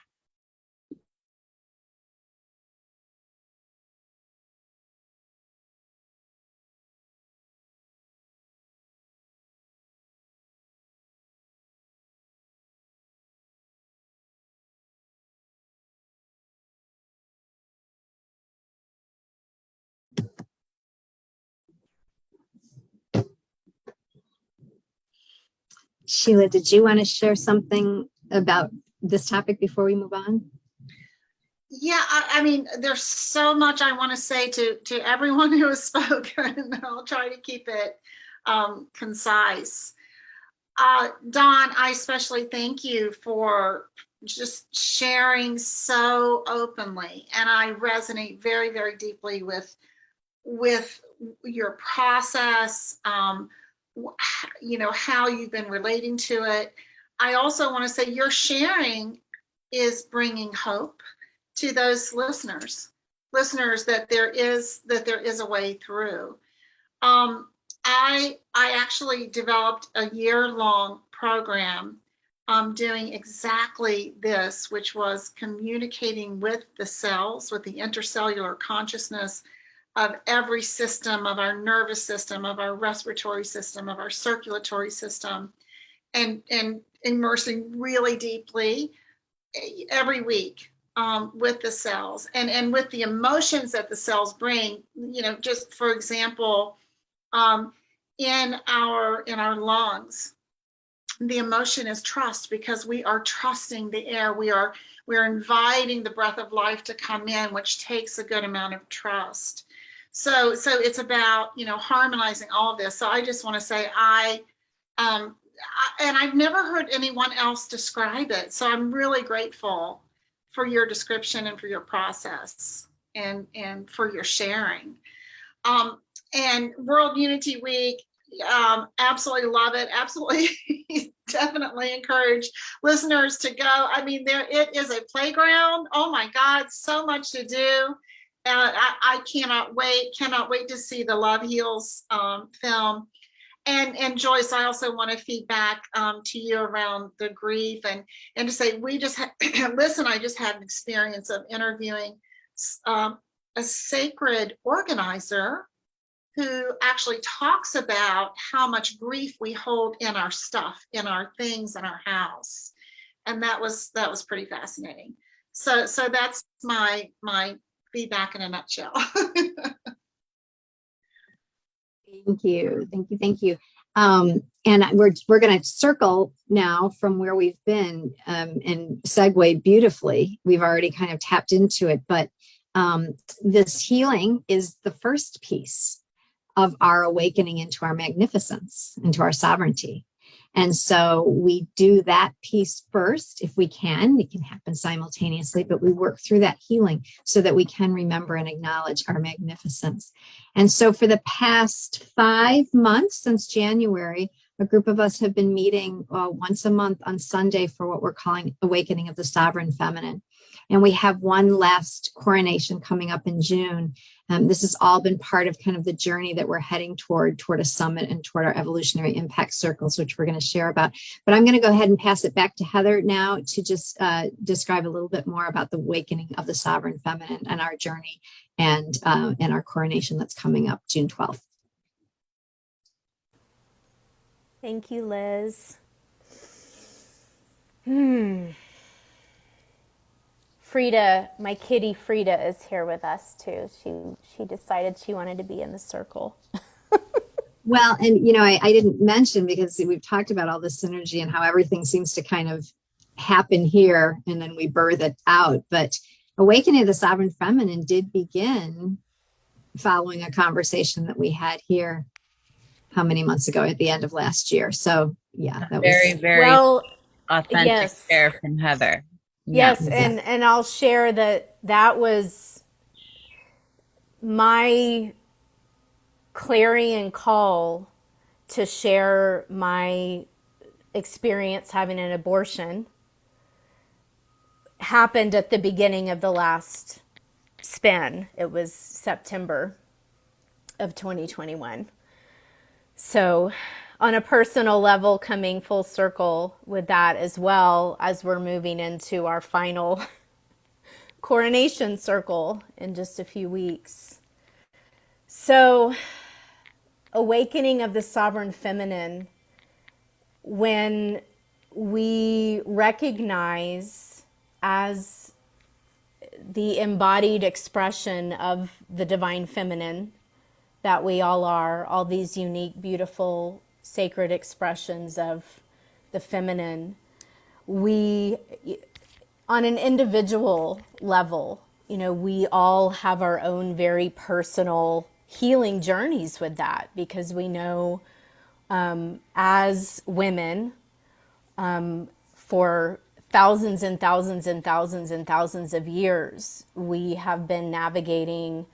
Sheila, did you want to share something about this topic before we move on? Yeah, I mean, there's so much I want to say to everyone who has spoken, and I'll try to keep it concise. Dawn, I especially thank you for just sharing so openly, and I resonate very, very deeply with your process, you know, how you've been relating to it. I also want to say your sharing is bringing hope to those listeners that there is a way through. I actually developed a year-long program doing exactly this, which was communicating with the cells, with the intercellular consciousness of every system, of our nervous system, of our respiratory system, of our circulatory system, and immersing really deeply every week with the cells and with the emotions that the cells bring. You know, just for example, in our lungs, the emotion is trust, because we are trusting the air. We're inviting the breath of life to come in, which takes a good amount of trust. So it's about, you know, harmonizing all of this. So I just want to say and I've never heard anyone else describe it. So I'm really grateful for your description and for your process and for your sharing. And World Unity Week, absolutely love it. Absolutely, definitely encourage listeners to go. I mean, it is a playground. Oh my God, so much to do. I cannot wait to see the Love Heals film. And Joyce, I also want to feedback to you around the grief and to say, we just listen, I just had an experience of interviewing a sacred organizer who actually talks about how much grief we hold in our stuff, in our things, in our house. And that was pretty fascinating. So that's my feedback in a nutshell. Thank you. And we're going to circle now from where we've been and segue beautifully. We've already kind of tapped into it, but this healing is the first piece of our awakening into our magnificence, into our sovereignty. And so we do that piece first, if we can. It can happen simultaneously, but we work through that healing so that we can remember and acknowledge our magnificence. And so for the past 5 months, since January, a group of us have been meeting once a month on Sunday for what we're calling Awakening of the Sovereign Feminine. And we have one last coronation coming up in June. This has all been part of kind of the journey that we're heading toward a summit and toward our evolutionary impact circles, which we're going to share about. But I'm going to go ahead and pass it back to Heather now to just describe a little bit more about the awakening of the sovereign feminine and our journey and our coronation that's coming up June 12th. Thank you, Liz. Frida, my kitty Frida, is here with us too. She decided she wanted to be in the circle. Well, and I didn't mention, because we've talked about all this synergy and how everything seems to kind of happen here and then we birth it out. But Awakening of the Sovereign Feminine did begin following a conversation that we had here how many months ago, at the end of last year. So yeah, that very, was very Well, authentic yes. share from Heather. Yes, Yeah. and I'll share that was my clarion call to share my experience having an abortion. Happened at the beginning of the last spin. It was September of 2021. So on a personal level, coming full circle with that, as well as we're moving into our final coronation circle in just a few weeks. So, awakening of the sovereign feminine, when we recognize as the embodied expression of the divine feminine that we all are, all these unique, beautiful, sacred expressions of the feminine, we, on an individual level, we all have our own very personal healing journeys with that, because we know as women, for thousands and thousands and thousands and thousands of years, we have been navigating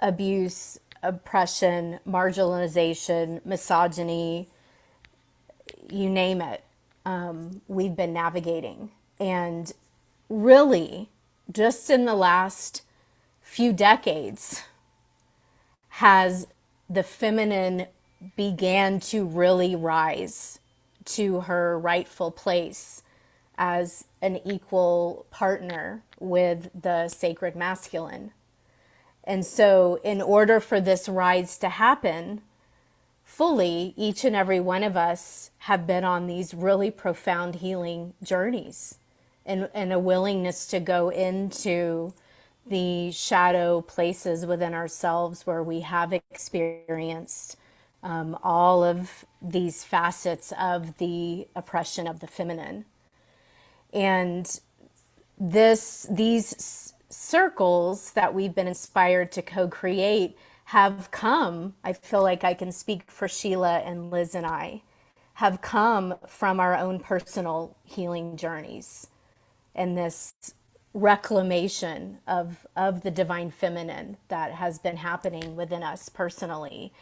abuse, oppression, marginalization, misogyny, you name it. We've been navigating. And really, just in the last few decades, has the feminine began to really rise to her rightful place as an equal partner with the sacred masculine. And so in order for this rise to happen fully, each and every one of us have been on these really profound healing journeys, and a willingness to go into the shadow places within ourselves where we have experienced all of these facets of the oppression of the feminine. And these circles that we've been inspired to co-create have come, I feel like I can speak for Sheila and Liz and I, have come from our own personal healing journeys and this reclamation of the divine feminine that has been happening within us personally.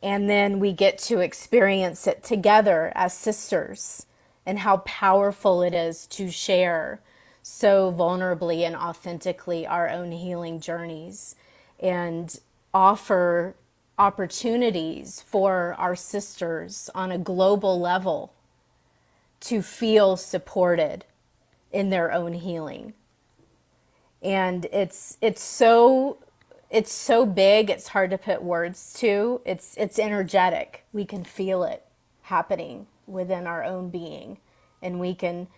And then we get to experience it together as sisters, and how powerful it is to share so vulnerably and authentically our own healing journeys, and offer opportunities for our sisters on a global level to feel supported in their own healing. And it's so big, it's hard to put words to. It's energetic. We can feel it happening within our own being, and we can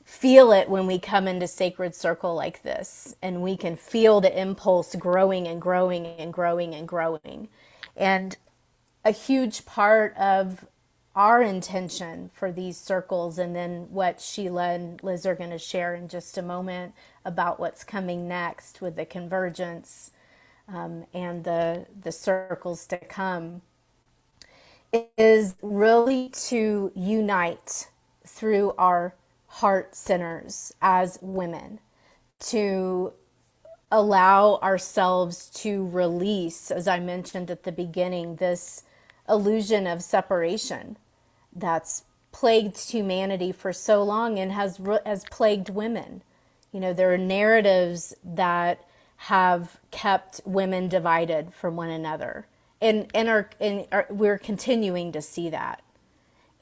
feel it when we come into sacred circle like this, and we can feel the impulse growing and growing and growing and growing. And a huge part of our intention for these circles, and then what Sheila and Liz are going to share in just a moment about what's coming next with the convergence and the circles to come, is really to unite through our heart centers as women, to allow ourselves to release, as I mentioned at the beginning, this illusion of separation that's plagued humanity for so long and has plagued women. There are narratives that have kept women divided from one another, and we're continuing to see that.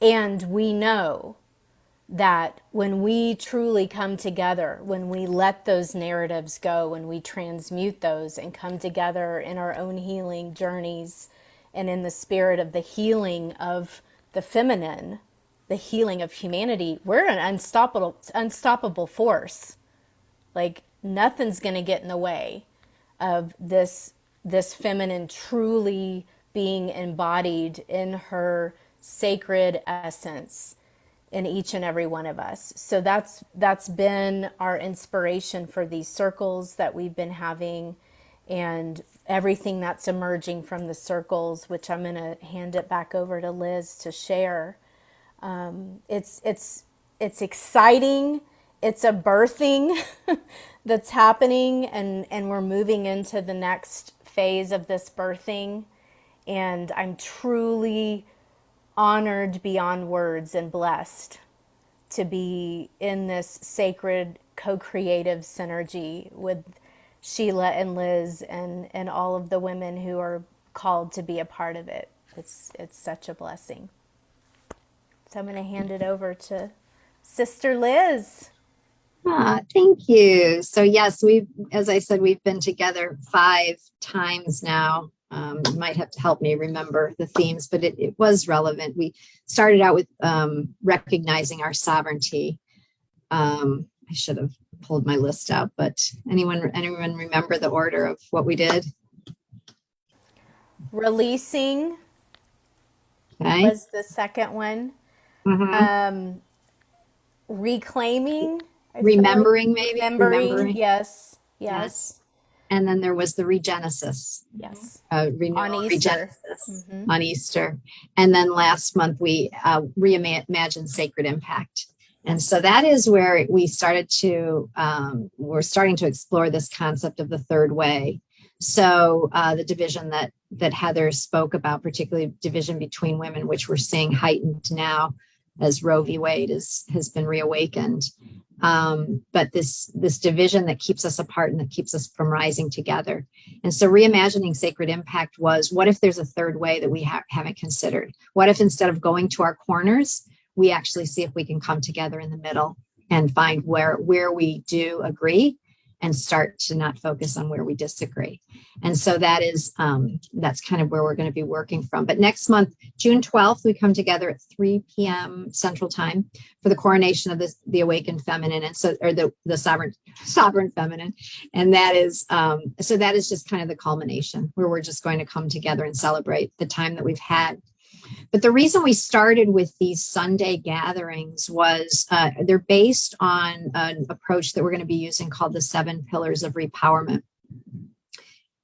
And we know that when we truly come together, when we let those narratives go, when we transmute those and come together in our own healing journeys and in the spirit of the healing of the feminine, the healing of humanity, we're an unstoppable force. Like, nothing's going to get in the way of this feminine truly being embodied in her sacred essence in each and every one of us. So that's been our inspiration for these circles that we've been having, and everything that's emerging from the circles, which I'm going to hand it back over to Liz to share. It's exciting. It's a birthing that's happening, and we're moving into the next phase of this birthing. And I'm truly honored beyond words and blessed to be in this sacred co-creative synergy with Sheila and Liz and all of the women who are called to be a part of it. It's such a blessing. So I'm going to hand it over to Sister Liz. Thank you. So yes, as I said, we've been together 5 times now. You might have to help me remember the themes, but it was relevant. We started out with recognizing our sovereignty. I should have pulled my list out, but anyone remember the order of what we did? Releasing was the second one. Mm-hmm. Reclaiming. Remembering, maybe. Remembering. Yes. And then there was the regenesis. Yes. Renewal, on Easter. Regenesis on Easter. And then last month we reimagined sacred impact. And so that is where we started to, we're starting to explore this concept of the third way. So the division that Heather spoke about, particularly division between women, which we're seeing heightened now as Roe v. Wade has been reawakened. But this division that keeps us apart and that keeps us from rising together. And so reimagining sacred impact was, what if there's a third way that we haven't considered? What if instead of going to our corners, we actually see if we can come together in the middle and find where we do agree and start to not focus on where we disagree. And so that's kind of where we're going to be working from. But next month, June 12th, we come together at 3 p.m. Central Time for the coronation of the Awakened Feminine, and so, or the sovereign feminine. And that is so that is just kind of the culmination where we're just going to come together and celebrate the time that we've had. But the reason we started with these Sunday gatherings was they're based on an approach that we're going to be using called the 7 pillars of Re-Powerment.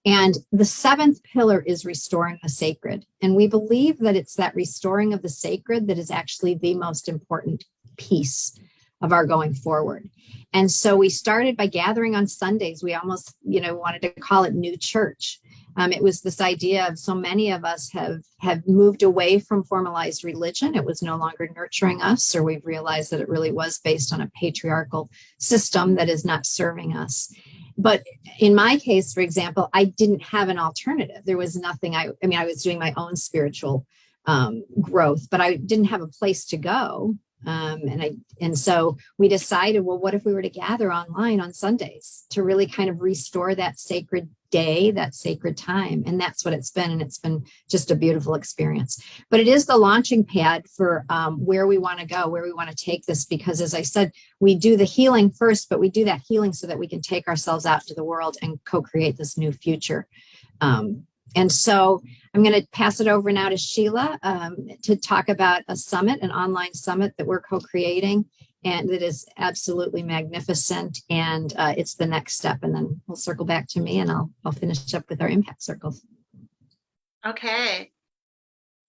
And the 7th pillar is restoring the sacred. And we believe that it's that restoring of the sacred that is actually the most important piece of our going forward. And so we started by gathering on Sundays. We almost, wanted to call it New Church. It was this idea of so many of us have moved away from formalized religion. It was no longer nurturing us, or we've realized that it really was based on a patriarchal system that is not serving us. But in my case, for example, I didn't have an alternative. There was nothing. I was doing my own spiritual growth, but I didn't have a place to go. And so we decided, well, what if we were to gather online on Sundays to really kind of restore that sacred day, that sacred time? And that's what it's been. And it's been just a beautiful experience. But it is the launching pad for where we want to go, where we want to take this, because as I said, we do the healing first, but we do that healing so that we can take ourselves out to the world and co-create this new future. And so I'm going to pass it over now to Sheila to talk about a summit, an online summit that we're co-creating, and it is absolutely magnificent. And it's the next step. And then we'll circle back to me, and I'll finish up with our impact circles. Okay.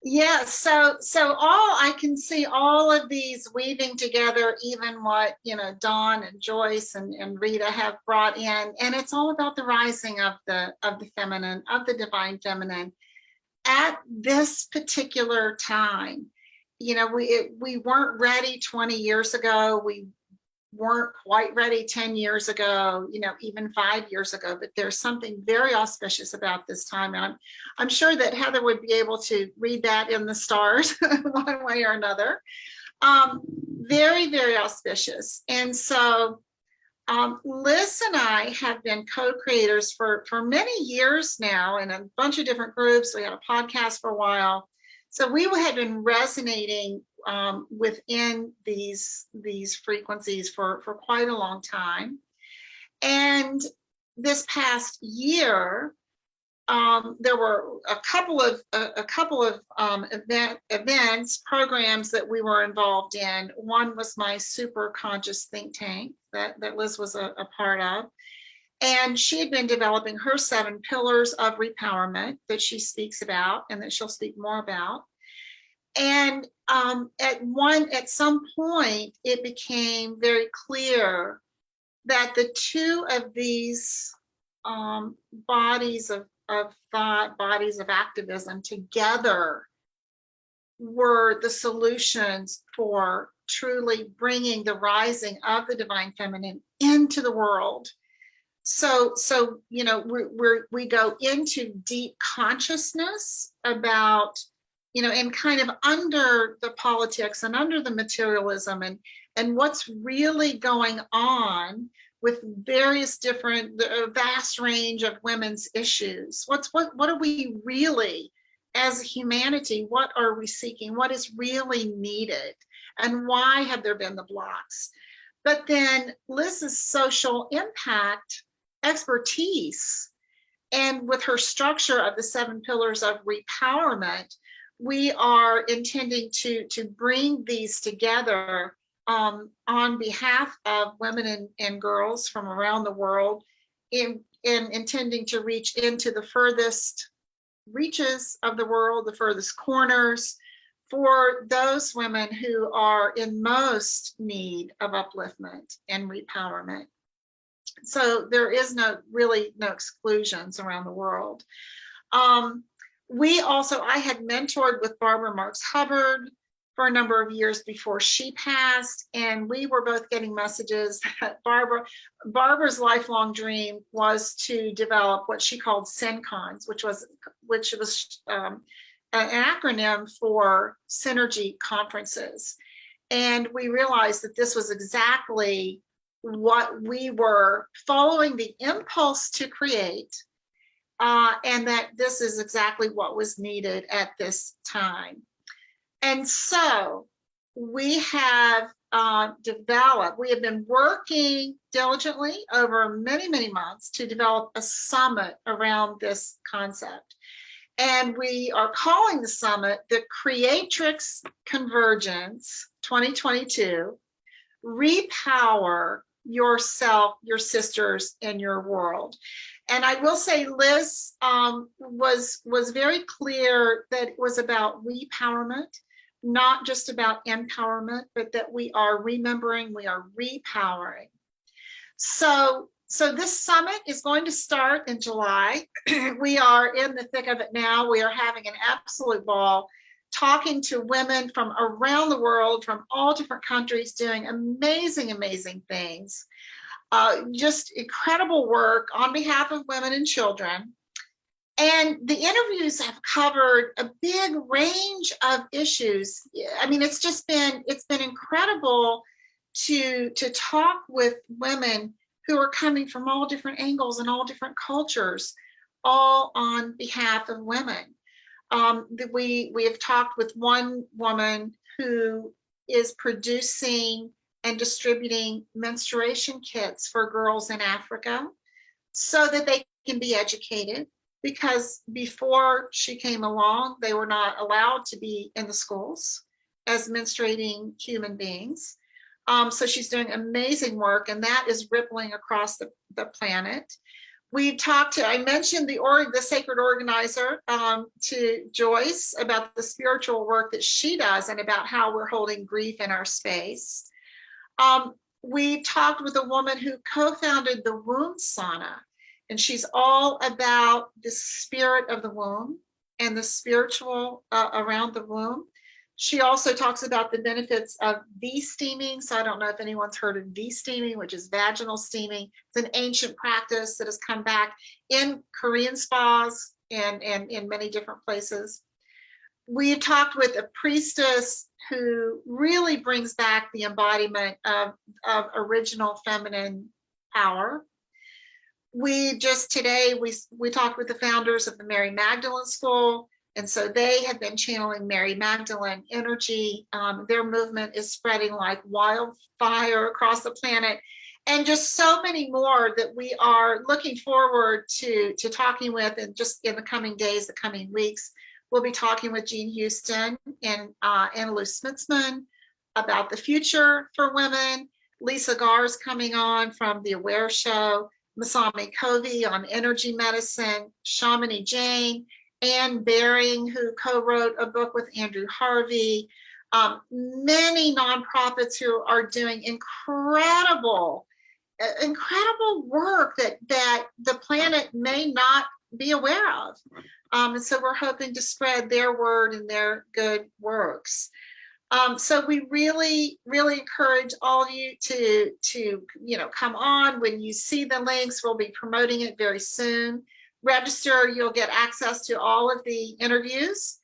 Yeah, so I can see all of these weaving together, even what Dawn and Joyce and Rita have brought in, and it's all about the rising of the feminine, of the divine feminine at this particular time. We weren't ready 20 years ago. We weren't quite ready 10 years ago, even 5 years ago, but there's something very auspicious about this time. And I'm sure that Heather would be able to read that in the stars one way or another. Very, very auspicious. And so Liz and I have been co-creators for many years now in a bunch of different groups. We had a podcast for a while. So we had been resonating within these frequencies for quite a long time. And this past year, there were a couple of events, programs that we were involved in. One was my super conscious think tank that Liz was a part of. And she had been developing her 7 pillars of Re-Powerment that she speaks about and that she'll speak more about. And at some point, it became very clear that the two of these bodies of thought, bodies of activism together were the solutions for truly bringing the rising of the divine feminine into the world. So we go into deep consciousness about, and kind of under the politics and under the materialism and what's really going on with various different, vast range of women's issues. What are we really, as humanity, what are we seeking? What is really needed? And why have there been the blocks? But then Liz's social impact expertise, and with her structure of the 7 pillars of Re-Powerment, we are intending to bring these together on behalf of women and girls from around the world, in intending to reach into the furthest reaches of the world, the furthest corners, for those women who are in most need of upliftment and Re-Powerment. So there is no exclusions around the world. I had mentored with Barbara Marx Hubbard for a number of years before she passed, and we were both getting messages that Barbara's lifelong dream was to develop what she called SINCons, which was an acronym for Synergy Conferences. And we realized that this was exactly what we were following the impulse to create, and that this is exactly what was needed at this time. And so we have we have been working diligently over many, many months to develop a summit around this concept. And we are calling the summit the Creatrix Convergence 2022, Re-Power Yourself, Your Sisters, and Your World. And I will say Liz was very clear that it was about Re-Powerment, not just about empowerment, but that we are remembering, we are repowering. So this summit is going to start in July. We are in the thick of it now. We are having an absolute ball, talking to women from around the world, from all different countries, doing amazing, amazing things. Just incredible work on behalf of women and children. And the interviews have covered a big range of issues. I mean, it's been incredible to talk with women who are coming from all different angles and all different cultures, all on behalf of women. We have talked with one woman who is producing and distributing menstruation kits for girls in Africa so that they can be educated, because before she came along, they were not allowed to be in the schools as menstruating human beings. So she's doing amazing work, and that is rippling across the planet. We talked to, I mentioned the sacred organizer to Joyce about the spiritual work that she does and about how we're holding grief in our space. We talked with a woman who co-founded the Womb Sauna, and she's all about the spirit of the womb and the spiritual around the womb. She also talks about the benefits of V-steaming. So I don't know if anyone's heard of V-steaming, which is vaginal steaming. It's an ancient practice that has come back in Korean spas and in many different places. We talked with a priestess who really brings back the embodiment of original feminine power. We just today, we talked with the founders of the Mary Magdalene School. And so they have been channeling Mary Magdalene energy. Their movement is spreading like wildfire across the planet. And just so many more that we are looking forward to talking with, and just in the coming days, the coming weeks. We'll be talking with Jean Houston and Lou Smitsman about the future for women. Lisa Gar's coming on from the Aware Show. Masami Covey on energy medicine. Shamini Jain. Anne Baring, who co-wrote a book with Andrew Harvey. Many nonprofits who are doing incredible work that the planet may not be aware of. And so we're hoping to spread their word and their good works. So we really, really encourage all of you to come on. When you see the links, we'll be promoting it very soon. Register, you'll get access to all of the interviews.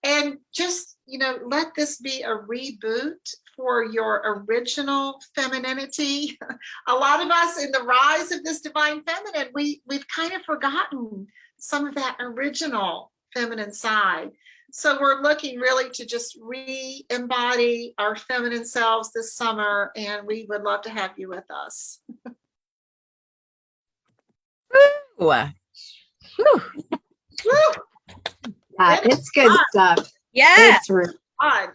And just, let this be a reboot for your original femininity. A lot of us in the rise of this divine feminine, we've kind of forgotten some of that original feminine side. So we're looking really to just re-embody our feminine selves this summer, and we would love to have you with us. Ooh. Whew. It's good stuff. Yeah. It's really fun.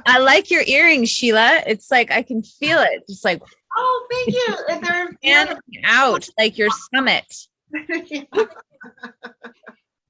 I like your earrings, Sheila. It's like I can feel it. Just like, oh, thank you. And they're fanning out like your summit.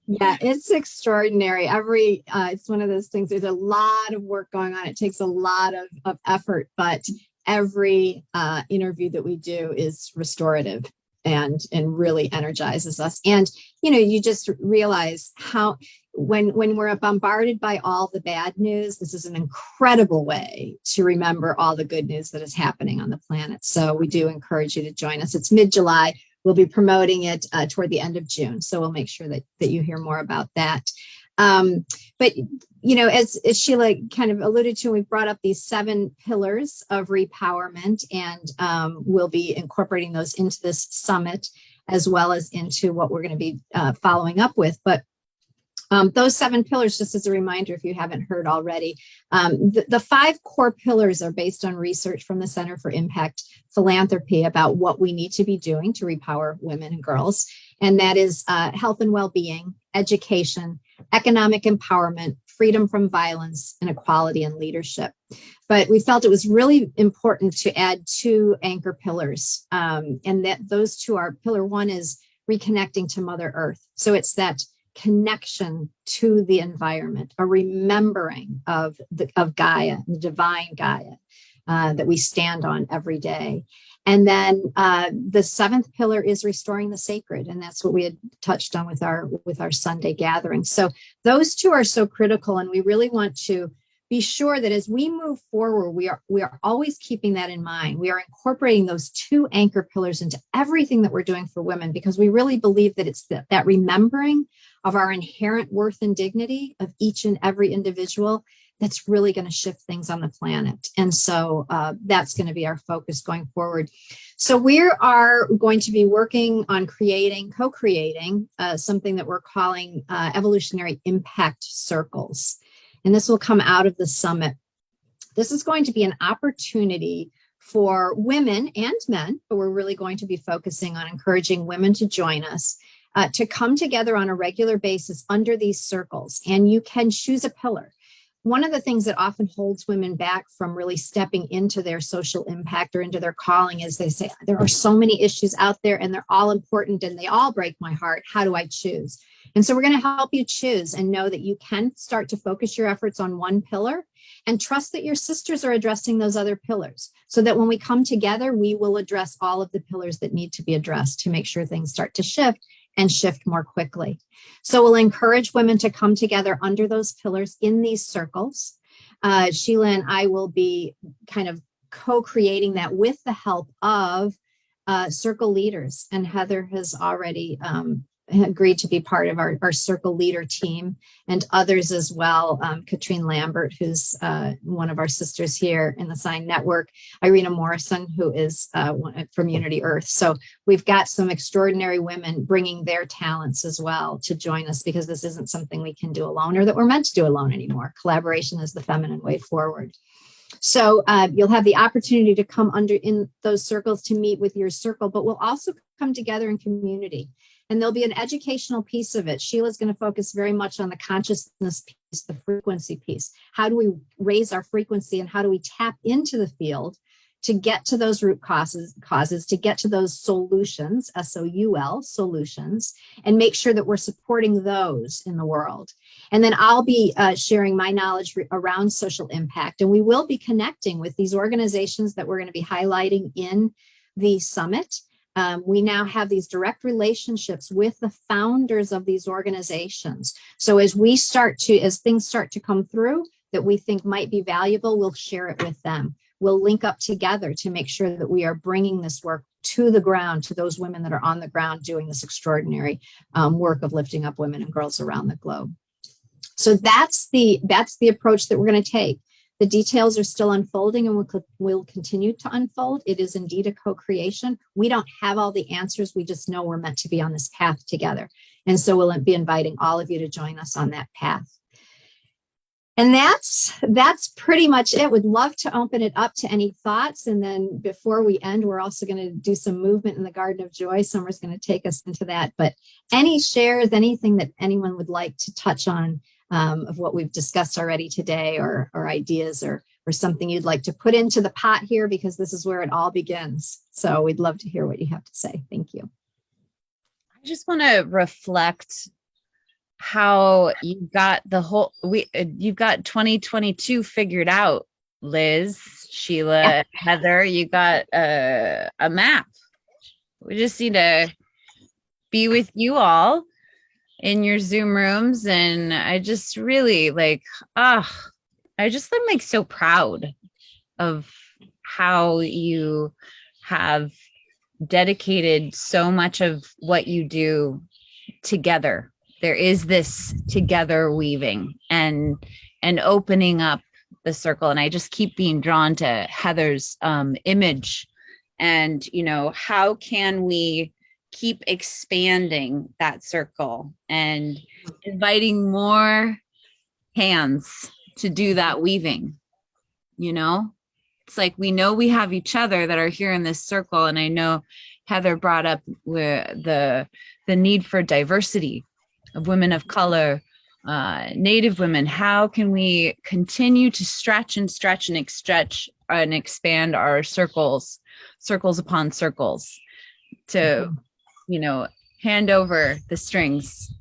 Yeah, it's extraordinary. It's one of those things. There's a lot of work going on. It takes a lot of effort, but every interview that we do is restorative and really energizes us. And you just realize how when we're bombarded by all the bad news, this is an incredible way to remember all the good news that is happening on the planet. So we do encourage you to join us. It's mid-July. We'll be promoting it toward the end of June. So we'll make sure that you hear more about that. But, as Sheila kind of alluded to, we brought up these 7 pillars of Re-Powerment, and we'll be incorporating those into this summit, as well as into what we're going to be following up with. But those 7 pillars, just as a reminder, if you haven't heard already, the 5 core pillars are based on research from the Center for Impact Philanthropy about what we need to be doing to repower women and girls. And that is health and well-being, education, economic empowerment, freedom from violence, and equality and leadership. But we felt it was really important to add 2 anchor pillars. And that those 2 are, pillar 1 is reconnecting to Mother Earth. So it's that connection to the environment, a remembering of Gaia, the divine Gaia that we stand on every day. And then the 7th pillar is restoring the sacred, and that's what we had touched on with our Sunday gathering. So those 2 are so critical, and we really want to be sure that as we move forward, we are always keeping that in mind. We are incorporating those 2 anchor pillars into everything that we're doing for women, because we really believe that it's that remembering of our inherent worth and dignity of each and every individual that's really going to shift things on the planet. And so that's going to be our focus going forward. So we are going to be working on co-creating something that we're calling evolutionary impact circles. And this will come out of the summit. This is going to be an opportunity for women and men, but we're really going to be focusing on encouraging women to join us, to come together on a regular basis under these circles. And you can choose a pillar. One of the things that often holds women back from really stepping into their social impact or into their calling is they say, there are so many issues out there and they're all important and they all break my heart. How do I choose? And so we're going to help you choose and know that you can start to focus your efforts on one pillar and trust that your sisters are addressing those other pillars, so that when we come together, we will address all of the pillars that need to be addressed to make sure things start to shift and shift more quickly. So we'll encourage women to come together under those pillars in these circles. Sheila and I will be kind of co-creating that with the help of circle leaders. And Heather has already agreed to be part of our circle leader team, and others as well. Katrine Lambert, who's one of our sisters here in the SINE Network, Irina Morrison, who is from Unity Earth. So we've got some extraordinary women bringing their talents as well to join us, because this isn't something we can do alone or that we're meant to do alone anymore. Collaboration is the feminine way forward. So you'll have the opportunity to come under in those circles to meet with your circle, but we'll also come together in community. And there'll be an educational piece of it. Sheila's going to focus very much on the consciousness piece, the frequency piece. How do we raise our frequency, and how do we tap into the field to get to those root causes, to get to those solutions, SOUL, solutions, and make sure that we're supporting those in the world. And then I'll be sharing my knowledge around social impact. And we will be connecting with these organizations that we're going to be highlighting in the summit. We now have these direct relationships with the founders of these organizations. So as things start to come through that we think might be valuable, we'll share it with them. We'll link up together to make sure that we are bringing this work to the ground, to those women that are on the ground doing this extraordinary work of lifting up women and girls around the globe. So that's the approach that we're going to take. The details are still unfolding and will continue to unfold. It is indeed a co-creation. We don't have all the answers. We just know we're meant to be on this path together. And so we'll be inviting all of you to join us on that path. And that's pretty much it. Would love to open it up to any thoughts. And then before we end, we're also going to do some movement in the Garden of Joy. Summer's going to take us into that. But any shares, anything that anyone would like to touch on of what we've discussed already today, or ideas, or something you'd like to put into the pot here, because this is where it all begins. So we'd love to hear what you have to say. Thank you. I just want to reflect how you've got you've got 2022 figured out, Liz, Sheila, yeah. Heather, you got a map. We just need to be with you all in your Zoom rooms. And I just really I'm like so proud of how you have dedicated so much of what you do together. There is this together weaving and opening up the circle. And I just keep being drawn to Heather's image. And, how can we keep expanding that circle and inviting more hands to do that weaving? It's like, we know we have each other that are here in this circle. And I know Heather brought up the need for diversity of women of color, Native women. How can we continue to stretch and expand our circles upon circles to, hand over the strings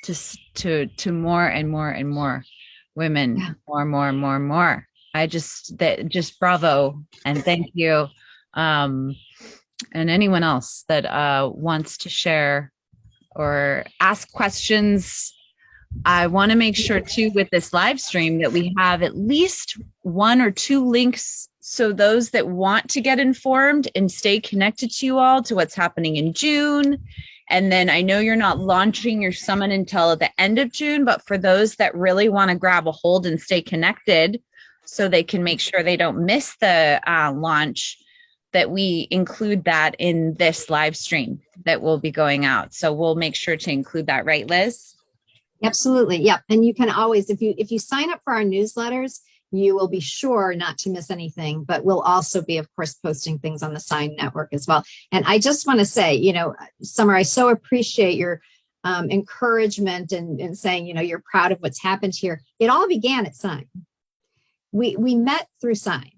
to more and more and more women, yeah. more. Just bravo and thank you. And anyone else that wants to share or ask questions, I want to make sure too with this live stream that we have at least 1 or 2 links, so those that want to get informed and stay connected to you all, to what's happening in June. And then I know you're not launching your summit until the end of June, but for those that really want to grab a hold and stay connected so they can make sure they don't miss the launch, that we include that in this live stream that will be going out. So we'll make sure to include that, right, Liz? Absolutely. Yep. And you can always, if you sign up for our newsletters, you will be sure not to miss anything, but we'll also be, of course, posting things on the SINE Network as well. And I just want to say, Summer, I so appreciate your encouragement and saying, you're proud of what's happened here. It all began at SINE. We met through SINE.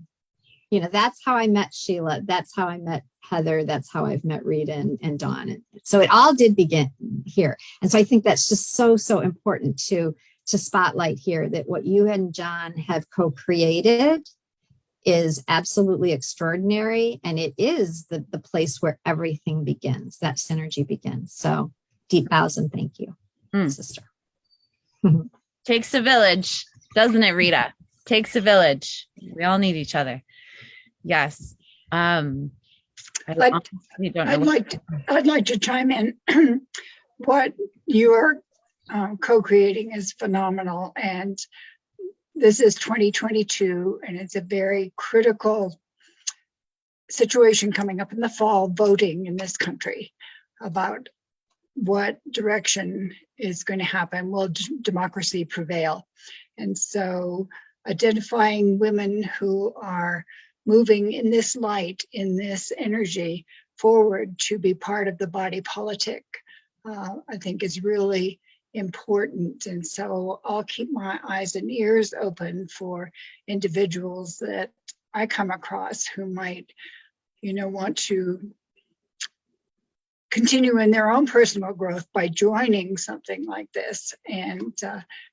That's how I met Sheila. That's how I met Heather. That's how I've met Rita and Dawn. And so it all did begin here. And so I think that's just so important to spotlight here, that what you and John have co-created is absolutely extraordinary. And it is the place where everything begins, that synergy begins. So Deep bows and thank you, Mm. sister. Takes a village, doesn't it, Rita? Takes a village. We all need each other. Yes. I honestly don't know. I'd like to chime in. What you're co-creating is phenomenal, and this is 2022, and it's a very critical situation coming up in the fall, voting in this country about what direction is going to happen. Will democracy prevail? And so identifying women who are moving in this light, in this energy forward to be part of the body politic, I think is really important. And so I'll keep my eyes and ears open for individuals that I come across who might, want to continue in their own personal growth by joining something like this and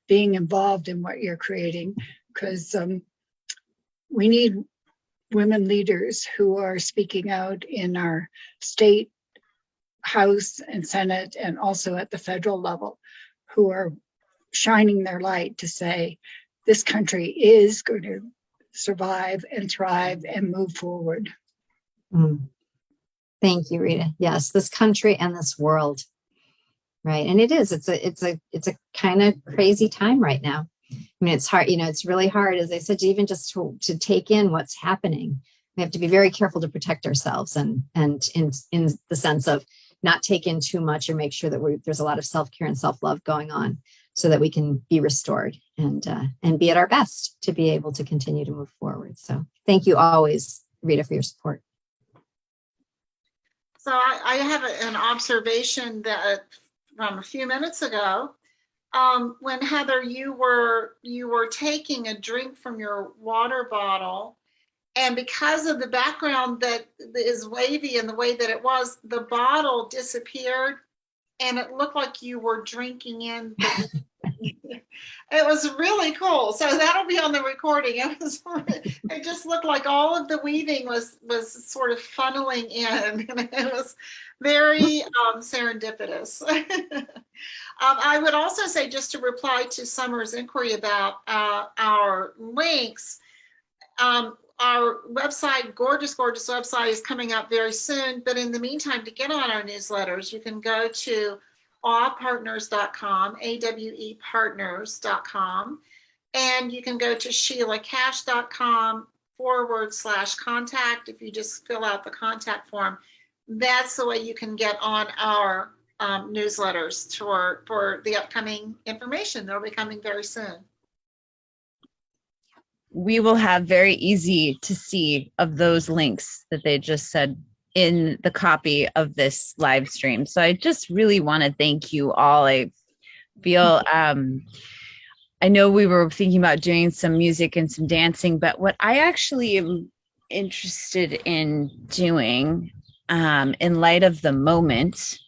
being involved in what you're creating, because we need women leaders who are speaking out in our state House and Senate and also at the federal level, who are shining their light to say this country is going to survive and thrive and move forward. Thank you, Rita. Yes, this country and this world, right? And it's a kind of crazy time right now. I mean, it's hard, it's really hard, as I said, even just to take in what's happening. We have to be very careful to protect ourselves and in the sense of not take in too much, or make sure that there's a lot of self-care and self-love going on, so that we can be restored and be at our best to be able to continue to move forward. So thank you always, Rita, for your support. So I have an observation that from a few minutes ago, when Heather, you were taking a drink from your water bottle, and because of the background that is wavy and the way that it was, the bottle disappeared, and it looked like you were drinking in. It was really cool. So that'll be on the recording. It just looked like all of the weaving was sort of funneling in, and it was very serendipitous. I would also say, just to reply to Summer's inquiry about our links, our website, gorgeous website, is coming up very soon. But in the meantime, to get on our newsletters, you can go to awepartners.com, awepartners.com, and you can go to sheilacash.com/contact. If you just fill out the contact form, that's the way you can get on our newsletters for the upcoming information that'll be coming very soon. We will have very easy to see of those links that they just said in the copy of this live stream. So I just really want to thank you all. I feel, I know we were thinking about doing some music and some dancing, but what I actually am interested in doing in light of the moment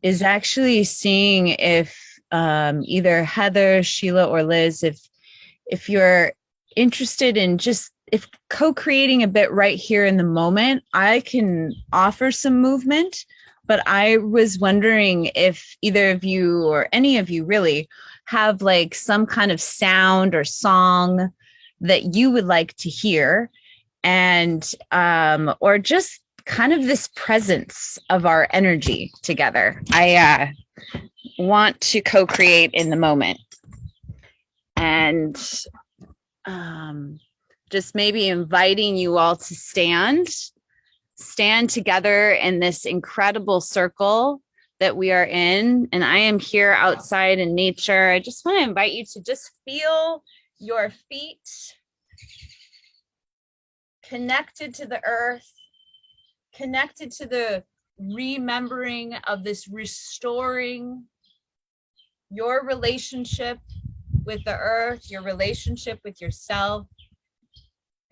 is actually seeing if either Heather, Sheila, or Liz, if you're interested in just co-creating a bit right here in the moment, I can offer some movement, but I was wondering if either of you or any of you really have like some kind of sound or song that you would like to hear, and or just kind of this presence of our energy together. I want to co-create in the moment, and just maybe inviting you all to stand together in this incredible circle that we are in. And I am here outside in nature. I just want to invite you to just feel your feet connected to the earth, connected to the remembering of this restoring your relationship with the earth, your relationship with yourself.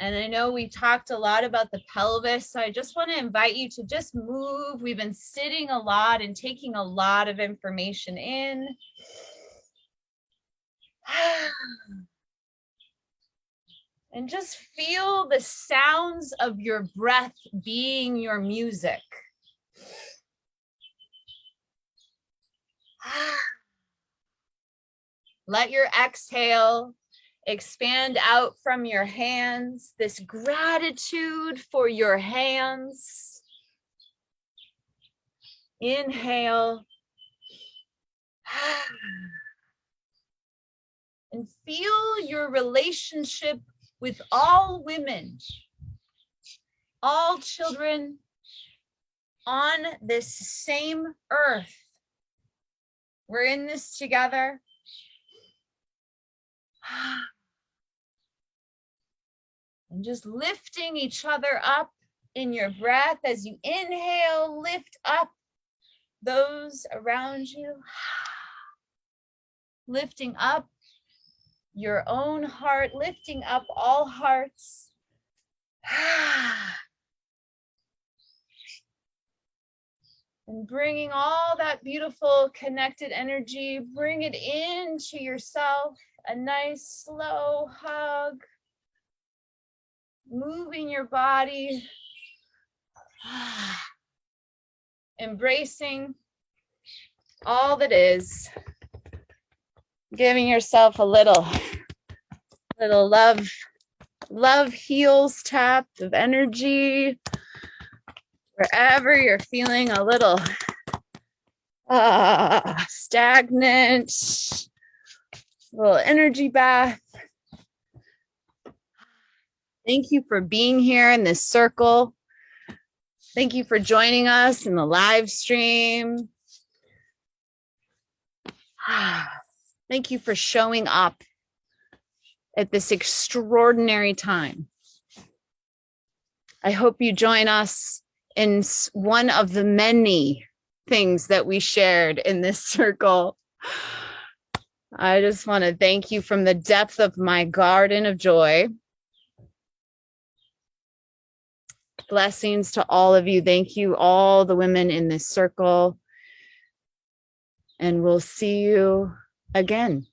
And I know we talked a lot about the pelvis, so I just want to invite you to just move. We've been sitting a lot and taking a lot of information in. And just feel the sounds of your breath being your music. Let your exhale expand out from your hands, this gratitude for your hands. Inhale. And feel your relationship with all women, all children on this same earth. We're in this together. And just lifting each other up in your breath as you inhale, lift up those around you. Lifting up your own heart, lifting up all hearts. And bringing all that beautiful connected energy, bring it into yourself. A nice slow hug. Moving your body. Embracing all that is. Giving yourself a little love heals tap of energy. Wherever you're feeling a little stagnant, little energy bath. Thank you for being here in this circle. Thank you for joining us in the live stream. Thank you for showing up at this extraordinary time. I hope you join us in one of the many things that we shared in this circle. I just want to thank you from the depth of my garden of joy. Blessings to all of you. Thank you, all the women in this circle. And we'll see you again.